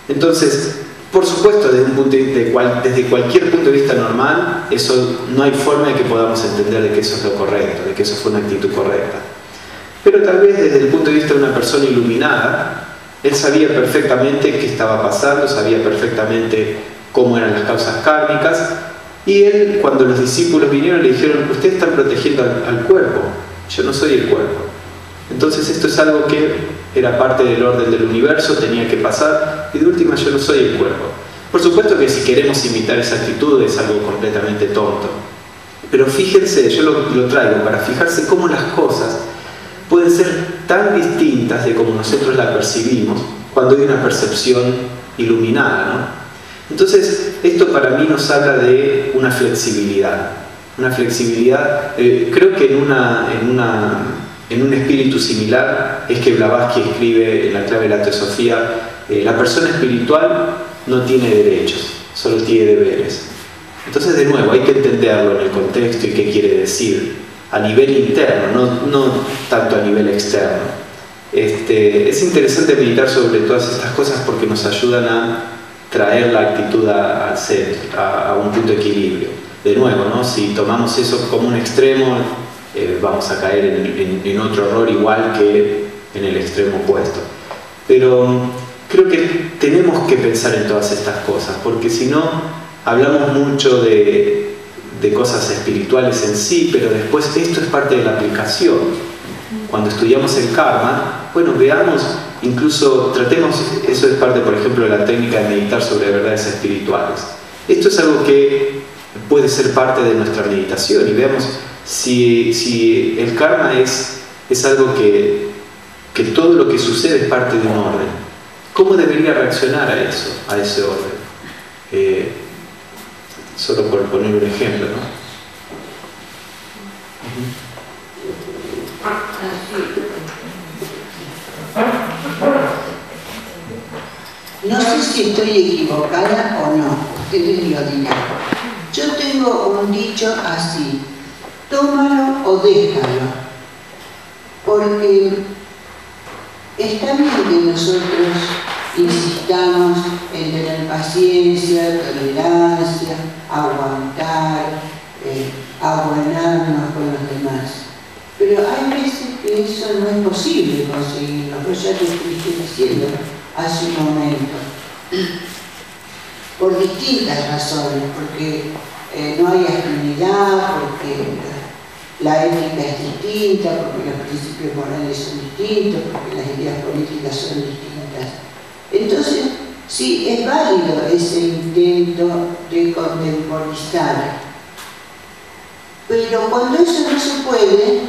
Entonces, por supuesto, desde cualquier punto de vista normal, eso no hay forma de que podamos entender de que eso es lo correcto, de que eso fue una actitud correcta. Pero tal vez desde el punto de vista de una persona iluminada, él sabía perfectamente qué estaba pasando, sabía perfectamente cómo eran las causas kármicas, y él, cuando los discípulos vinieron, le dijeron: ustedes están protegiendo al cuerpo, yo no soy el cuerpo. Entonces esto es algo que era parte del orden del universo, tenía que pasar, y de última yo no soy el cuerpo. Por supuesto que si queremos imitar esa actitud es algo completamente tonto, pero fíjense, yo lo traigo para fijarse cómo las cosas pueden ser tan distintas de como nosotros la percibimos cuando hay una percepción iluminada, ¿no? Entonces esto para mí nos habla de una flexibilidad, creo que en un espíritu similar es que Blavatsky escribe en La clave de la teosofía: la persona espiritual no tiene derechos, solo tiene deberes. Entonces, de nuevo, hay que entenderlo en el contexto y qué quiere decir a nivel interno, no tanto a nivel externo. Es interesante meditar sobre todas estas cosas porque nos ayudan a traer la actitud al centro, a un punto de equilibrio. De nuevo, ¿no? Si tomamos eso como un extremo, vamos a caer en otro error igual que en el extremo opuesto. Pero creo que tenemos que pensar en todas estas cosas, porque si no, hablamos mucho de cosas espirituales en sí, pero después esto es parte de la aplicación. Cuando estudiamos el karma, bueno, veamos, incluso tratemos, eso es parte, por ejemplo, de la técnica de meditar sobre verdades espirituales. Esto es algo que puede ser parte de nuestra meditación, y veamos si el karma es algo que todo lo que sucede es parte de un orden. ¿Cómo debería reaccionar a ese orden? Solo por poner un ejemplo, ¿no? No sé si estoy equivocada o no, ustedes lo dirán. Yo tengo un dicho así: tómalo o déjalo, porque está bien que nosotros insistamos en tener paciencia, tolerancia, aguantar, aguanarnos con los demás, pero hay veces que eso no es posible conseguirlo. Pues ya te estoy diciendo hace un momento, por distintas razones, porque no hay afinidad, porque la ética es distinta, porque los principios morales son distintos, porque las ideas políticas son distintas. Entonces, sí, es válido ese intento de contemporizar, pero cuando eso no se puede,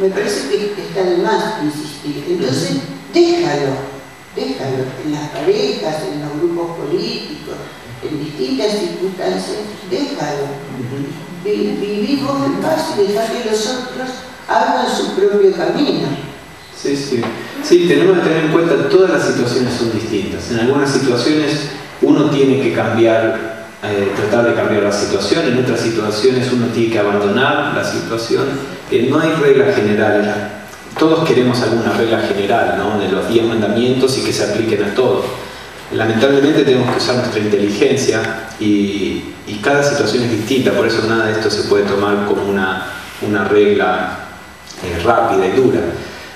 me parece que está de más insistir. Entonces, déjalo déjalo, en las parejas, en los grupos políticos, en distintas circunstancias, déjalo. Viví vos en paz y dejá que los otros hagan su propio camino. Sí, sí. Sí, tenemos que tener en cuenta todas las situaciones son distintas. En algunas situaciones uno tiene que cambiar, tratar de cambiar la situación, en otras situaciones uno tiene que abandonar la situación. No hay reglas generales. Todos queremos alguna regla general, ¿no?, de los 10 mandamientos y que se apliquen a todos. Lamentablemente tenemos que usar nuestra inteligencia y cada situación es distinta, por eso nada de esto se puede tomar como una regla rápida y dura.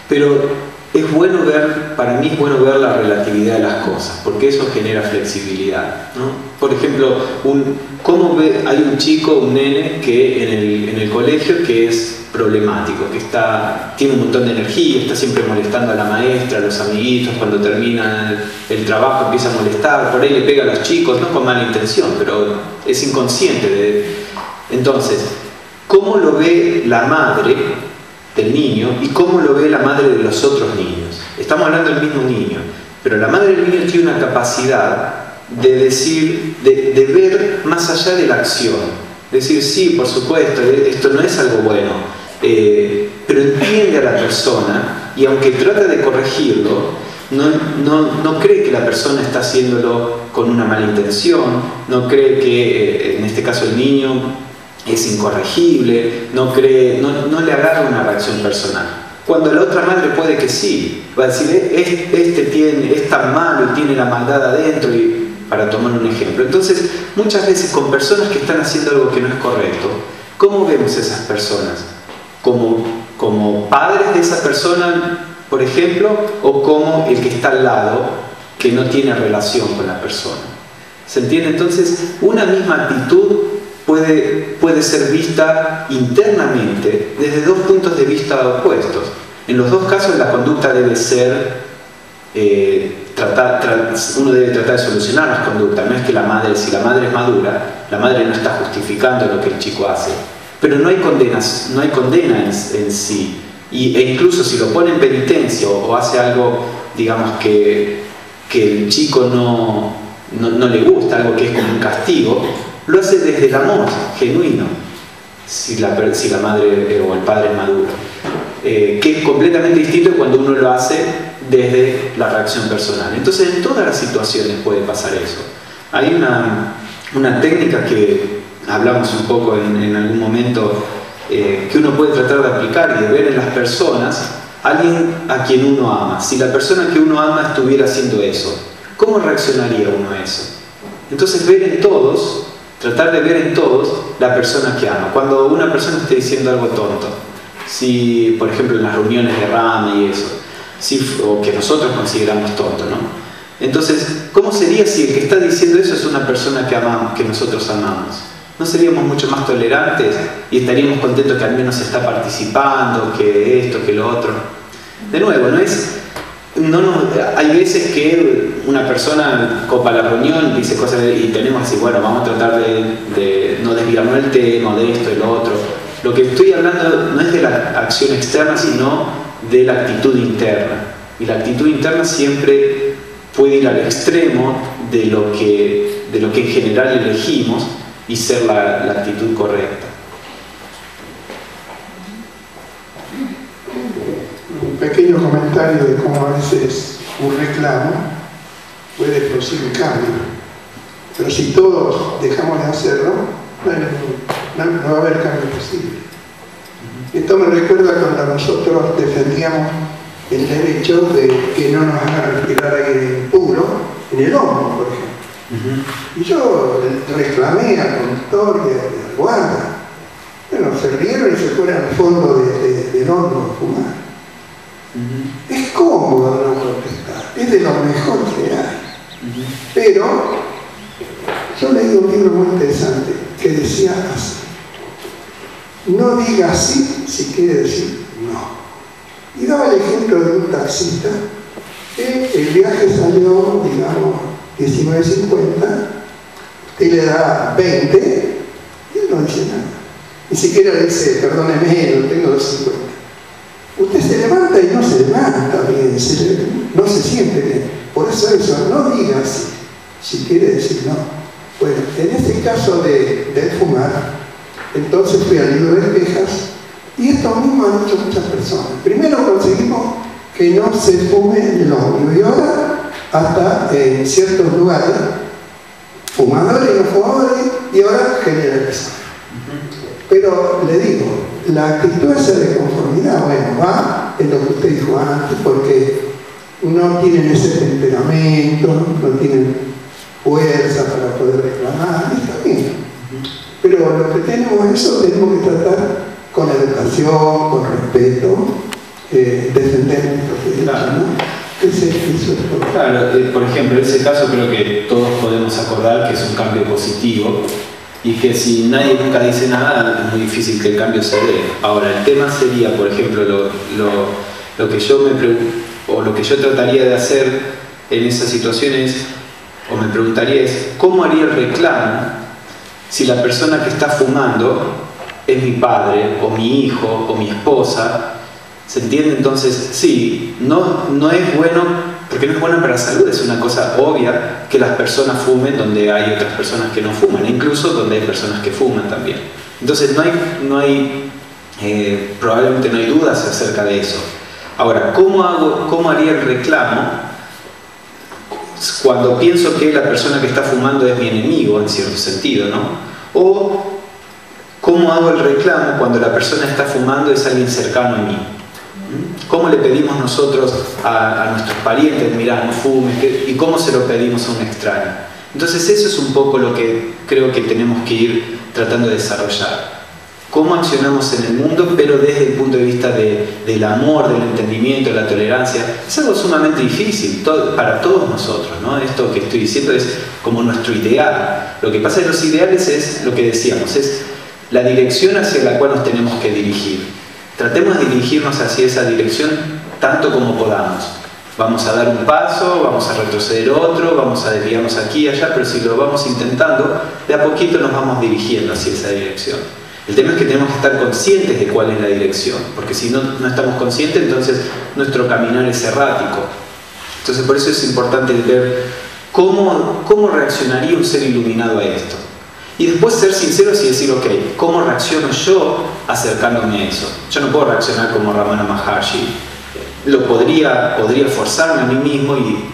Pero es bueno ver, para mí es bueno ver la relatividad de las cosas, porque eso genera flexibilidad, ¿no? Por ejemplo, hay un chico, un nene, que en el colegio que es problemático, que tiene un montón de energía, está siempre molestando a la maestra, a los amiguitos, cuando termina el trabajo empieza a molestar, por ahí le pega a los chicos, no con mala intención, pero es inconsciente. Entonces, ¿cómo lo ve la madre del niño y cómo lo ve la madre de los otros niños? Estamos hablando del mismo niño, pero la madre del niño tiene una capacidad de decir, de ver más allá de la acción. Decir, sí, por supuesto, esto no es algo bueno, pero entiende a la persona y aunque trata de corregirlo, no cree que la persona está haciéndolo con una mala intención, no cree que, en este caso el niño, es incorregible, no le agarra una reacción personal. Cuando la otra madre puede que sí, va a decir, es tan malo y tiene la maldad adentro, para tomar un ejemplo. Entonces, muchas veces con personas que están haciendo algo que no es correcto, ¿cómo vemos a esas personas? ¿Como padres de esa persona, por ejemplo, o como el que está al lado, que no tiene relación con la persona? ¿Se entiende? Entonces, una misma actitud puede ser vista internamente desde dos puntos de vista opuestos. En los dos casos la conducta debe ser, uno debe tratar de solucionar las conductas. No es que si la madre es madura, la madre no está justificando lo que el chico hace. Pero no hay condena en sí. E incluso si lo pone en penitencia o hace algo, digamos, que el chico no le gusta, algo que es como un castigo, lo hace desde el amor genuino, si la madre o el padre es maduro, que es completamente distinto cuando uno lo hace desde la reacción personal. Entonces en todas las situaciones puede pasar eso. Hay una técnica que hablamos un poco en algún momento, que uno puede tratar de aplicar y de ver en las personas alguien a quien uno ama. Si la persona que uno ama estuviera haciendo eso, ¿cómo reaccionaría uno a eso? Entonces tratar de ver en todos la persona que ama. Cuando una persona esté diciendo algo tonto, si por ejemplo en las reuniones de rama y eso, o que nosotros consideramos tonto, ¿no? Entonces, ¿cómo sería si el que está diciendo eso es una persona que nosotros amamos? ¿No seríamos mucho más tolerantes y estaríamos contentos que al menos está participando, que esto, que lo otro? De nuevo, hay veces que una persona copa la reunión, dice cosas y tenemos así, bueno, vamos a tratar de no desviarnos del tema, de esto, de lo otro. Lo que estoy hablando no es de la acción externa, sino de la actitud interna. Y la actitud interna siempre puede ir al extremo de lo que en general elegimos y ser la actitud correcta. Un pequeño comentario de cómo a veces un reclamo puede producir un cambio. Pero si todos dejamos de hacerlo, no va a haber cambio posible. Esto me recuerda cuando nosotros defendíamos el derecho de que no nos hagan respirar aire impuro en el hombro, por ejemplo. Y yo reclamé al conductor y al guarda. Bueno, se rieron y se fueron al fondo del horno a fumar. Es cómodo no protestar, es de lo mejor que hay. Pero yo leí un libro muy interesante que decía así: no diga sí si quiere decir no. Y daba el ejemplo de un taxista que el viaje salió, digamos, 19.50, usted le da 20 y él no dice nada. Ni siquiera le dice, perdóneme, no tengo los 50. Usted se levanta y no se levanta bien, no se siente bien. por eso no digas si quiere decir no. Bueno, en este caso de fumar, entonces fui al libro de quejas y esto mismo han hecho muchas personas. Primero conseguimos que no se fume en el ómnibus y ahora hasta en ciertos lugares, fumadores y no fumadores, y ahora generalizar. Pero le digo, la actitud esa de conformidad, bueno, va en lo que usted dijo antes, porque no tienen ese temperamento, no tienen fuerza para poder reclamar, está bien. Pero lo que tenemos eso, tenemos que tratar con educación, con respeto, defender nuestros derechos, ¿no? Eso es todo. Claro, por ejemplo, en ese caso creo que todos podemos acordar que es un cambio positivo y que si nadie nunca dice nada es muy difícil que el cambio se dé. Ahora, el tema sería, por ejemplo, lo que yo me pregunto, o lo que yo trataría de hacer en esas situaciones, o me preguntaría es, ¿cómo haría el reclamo si la persona que está fumando es mi padre, o mi hijo, o mi esposa? ¿Se entiende? Entonces, sí, no es bueno, porque no es bueno para la salud, es una cosa obvia que las personas fumen donde hay otras personas que no fuman, incluso donde hay personas que fuman también. Entonces, probablemente no hay dudas acerca de eso. Ahora, ¿cómo haría el reclamo cuando pienso que la persona que está fumando es mi enemigo, en cierto sentido, ¿no? O, ¿cómo hago el reclamo cuando la persona que está fumando es alguien cercano a mí? ¿Cómo le pedimos nosotros a nuestros parientes, mirá, no fumes? ¿Y cómo se lo pedimos a un extraño? Entonces eso es un poco lo que creo que tenemos que ir tratando de desarrollar. Cómo accionamos en el mundo, pero desde el punto de vista del amor, del entendimiento, de la tolerancia. Es algo sumamente difícil para todos nosotros, ¿no? Esto que estoy diciendo es como nuestro ideal. Lo que pasa en los ideales es lo que decíamos, es la dirección hacia la cual nos tenemos que dirigir. Tratemos de dirigirnos hacia esa dirección tanto como podamos. Vamos a dar un paso, vamos a retroceder otro, vamos a desviarnos aquí y allá, pero si lo vamos intentando, de a poquito nos vamos dirigiendo hacia esa dirección. El tema es que tenemos que estar conscientes de cuál es la dirección, porque si no estamos conscientes, entonces nuestro caminar es errático. Entonces por eso es importante ver cómo reaccionaría un ser iluminado a esto. Y después ser sinceros y decir, ok, ¿cómo reacciono yo acercándome a eso? Yo no puedo reaccionar como Ramana Maharshi. Podría forzarme a mí mismo y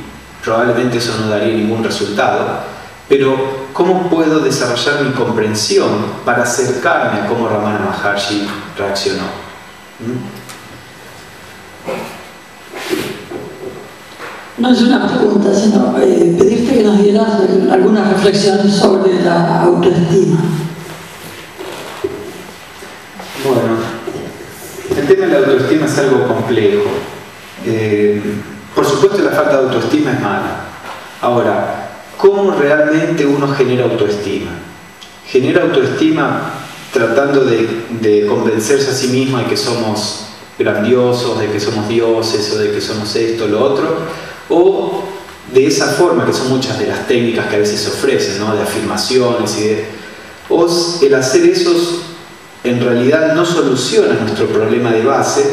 probablemente eso no daría ningún resultado. Pero, ¿cómo puedo desarrollar mi comprensión para acercarme a cómo Ramana Maharshi reaccionó? No es una pregunta, sino pedirte que nos dieras algunas reflexiones sobre la autoestima. Bueno, el tema de la autoestima es algo complejo. Por supuesto, la falta de autoestima es mala. Ahora, ¿cómo realmente uno genera autoestima? Genera autoestima tratando de convencerse a sí mismo de que somos grandiosos, de que somos dioses, o de que somos esto, lo otro, o de esa forma, que son muchas de las técnicas que a veces se ofrecen, ¿no? De afirmaciones o el hacer eso en realidad no soluciona nuestro problema de base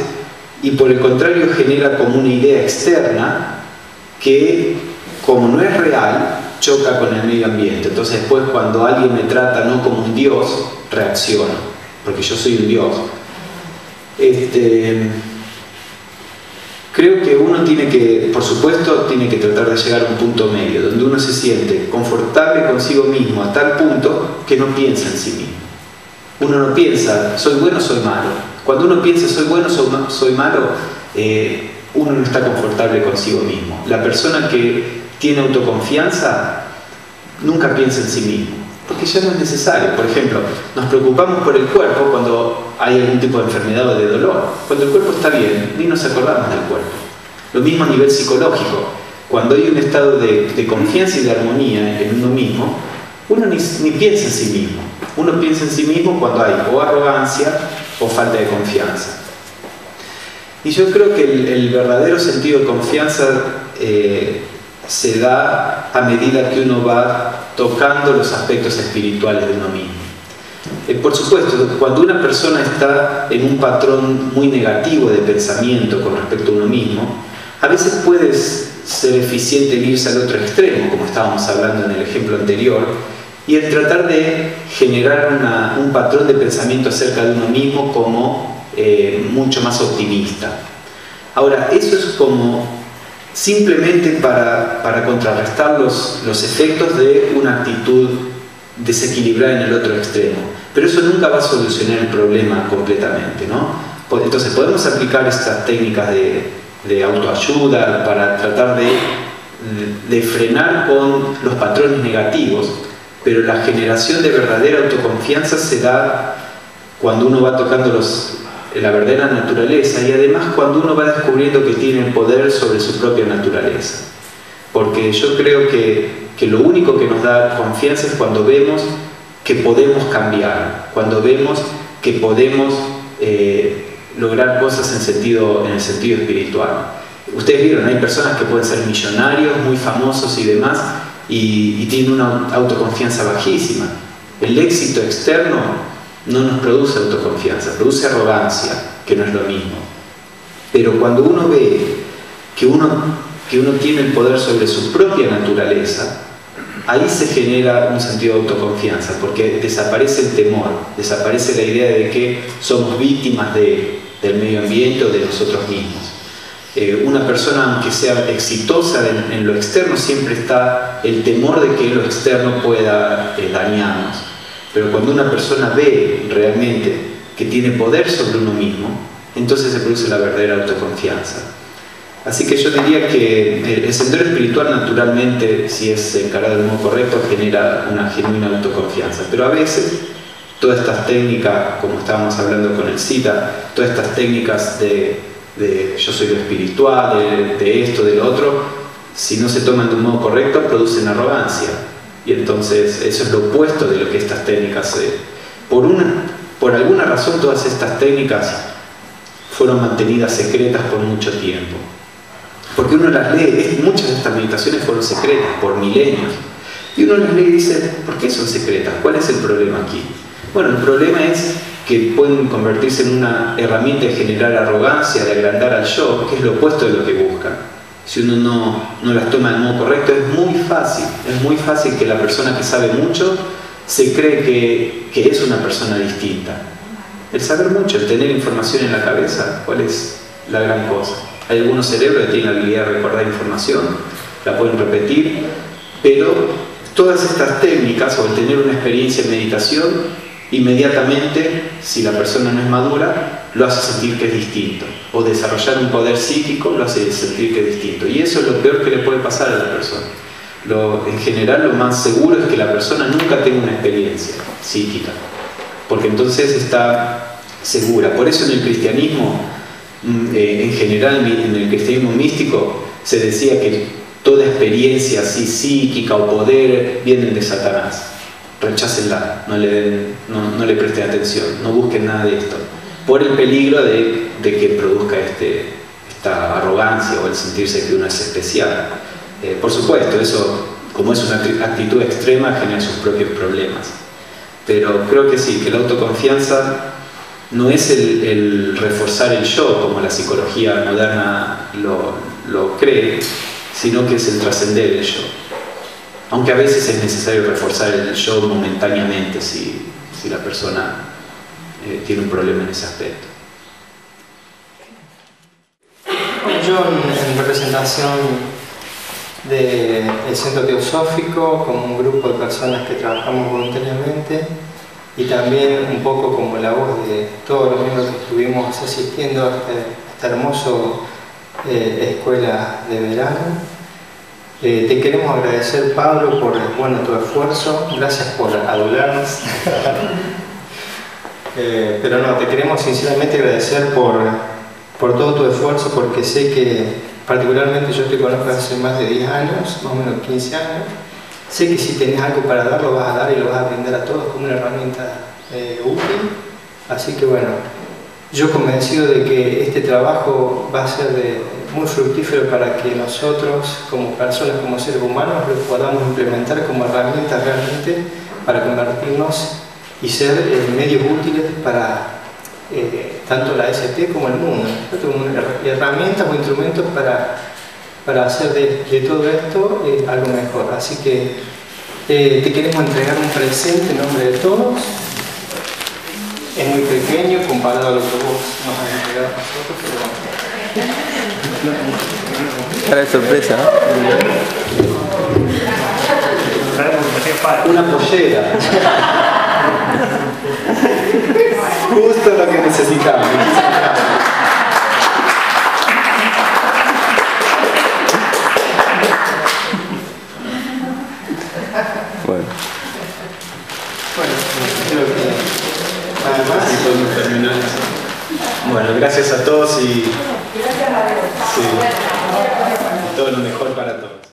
y por el contrario genera como una idea externa que, como no es real, choca con el medio ambiente. Entonces después, cuando alguien me trata no como un dios, reacciono, porque yo soy un dios. Creo que uno tiene que, por supuesto, tiene que tratar de llegar a un punto medio, donde uno se siente confortable consigo mismo a tal punto que no piensa en sí mismo. Uno no piensa, soy bueno o soy malo. Cuando uno piensa, soy bueno o soy malo, uno no está confortable consigo mismo. La persona que tiene autoconfianza nunca piensa en sí mismo, porque ya no es necesario. Por ejemplo, nos preocupamos por el cuerpo cuando hay algún tipo de enfermedad o de dolor. Cuando el cuerpo está bien, ni nos acordamos del cuerpo. Lo mismo a nivel psicológico. Cuando hay un estado de confianza y de armonía en uno mismo, uno ni piensa en sí mismo. Uno piensa en sí mismo cuando hay o arrogancia o falta de confianza. Y yo creo que el verdadero sentido de confianza se da a medida que uno va tocando los aspectos espirituales de uno mismo. Por supuesto, cuando una persona está en un patrón muy negativo de pensamiento con respecto a uno mismo, a veces puedes ser eficiente en irse al otro extremo, como estábamos hablando en el ejemplo anterior, y el tratar de generar un patrón de pensamiento acerca de uno mismo como mucho más optimista. Ahora, eso es como simplemente para contrarrestar los efectos de una actitud desequilibrada en el otro extremo. Pero eso nunca va a solucionar el problema completamente, ¿no? Entonces podemos aplicar estas técnicas de autoayuda para tratar de frenar con los patrones negativos, pero la generación de verdadera autoconfianza se da cuando uno va tocando la verdadera naturaleza y además cuando uno va descubriendo que tiene poder sobre su propia naturaleza. Porque yo creo que lo único que nos da confianza es cuando vemos que podemos cambiar, cuando vemos que podemos lograr cosas en el sentido espiritual. Ustedes vieron, hay personas que pueden ser millonarios, muy famosos y demás, y tienen una autoconfianza bajísima. El éxito externo no nos produce autoconfianza, produce arrogancia, que no es lo mismo. Pero cuando uno ve que uno tiene el poder sobre su propia naturaleza, ahí se genera un sentido de autoconfianza, porque desaparece el temor, desaparece la idea de que somos víctimas del medio ambiente o de nosotros mismos. Una persona, aunque sea exitosa en lo externo, siempre está el temor de que lo externo pueda dañarnos. Pero cuando una persona ve realmente que tiene poder sobre uno mismo, entonces se produce la verdadera autoconfianza. Así que yo diría que el sendero espiritual naturalmente, si es encarado de modo correcto, genera una genuina autoconfianza. Pero a veces todas estas técnicas, como estábamos hablando con el Cita, todas estas técnicas de yo soy lo espiritual, de esto, de lo otro, si no se toman de un modo correcto, producen arrogancia. Y entonces eso es lo opuesto de lo que estas técnicas... Por alguna razón todas estas técnicas fueron mantenidas secretas por mucho tiempo. Porque uno las lee, muchas de estas meditaciones fueron secretas por milenios. Y uno las lee y dice, ¿por qué son secretas? ¿Cuál es el problema aquí? Bueno, el problema es que pueden convertirse en una herramienta de generar arrogancia, de agrandar al yo, que es lo opuesto de lo que buscan. Si uno no las toma de modo correcto, es muy fácil que la persona que sabe mucho se cree que es una persona distinta. El saber mucho, el tener información en la cabeza, ¿cuál es la gran cosa? Hay algunos cerebros que tienen la habilidad de recordar información, la pueden repetir, pero todas estas técnicas, o el tener una experiencia en meditación, inmediatamente, si la persona no es madura, lo hace sentir que es distinto. O desarrollar un poder psíquico lo hace sentir que es distinto. Y eso es lo peor que le puede pasar a la persona. En general, lo más seguro es que la persona nunca tenga una experiencia psíquica, porque entonces está segura. Por eso en el cristianismo, en general, en el cristianismo místico, se decía que toda experiencia así psíquica o poder vienen de Satanás. Rechácenla, no le presten atención, no busquen nada de esto, por el peligro de que produzca esta arrogancia o el sentirse que uno es especial. Por supuesto, eso, como es una actitud extrema, genera sus propios problemas. Pero creo que sí, que la autoconfianza no es el reforzar el yo, como la psicología moderna lo cree, sino que es el trascender el yo. Aunque a veces es necesario reforzar el yo momentáneamente si la persona tiene un problema en ese aspecto. Bueno, yo en representación del Centro Teosófico, como un grupo de personas que trabajamos voluntariamente, y también un poco como la voz de todos los miembros que estuvimos asistiendo a esta hermosa escuela de verano. Te queremos agradecer, Pablo, por tu esfuerzo. Gracias por adularnos. Pero no, te queremos sinceramente agradecer por todo tu esfuerzo, porque sé que particularmente yo te conozco hace más de 10 años, más o menos 15 años. Sé que si tenés algo para dar, lo vas a dar y lo vas a brindar a todos como una herramienta útil. Así que bueno, yo convencido de que este trabajo va a ser muy fructífero para que nosotros, como personas, como seres humanos, lo podamos implementar como herramientas realmente para convertirnos y ser medios útiles para tanto la ST como el mundo, como herramientas o instrumentos para para hacer de todo esto algo mejor. Así que te queremos entregar un presente en nombre de todos. Es muy pequeño comparado a lo que vos nos has entregado a nosotros, pero bueno. Cara de sorpresa. Una pollera. Justo lo que necesitaba. Bueno. Creo que nada más. Podemos terminar. Bueno, gracias a todos y todo lo mejor para todos.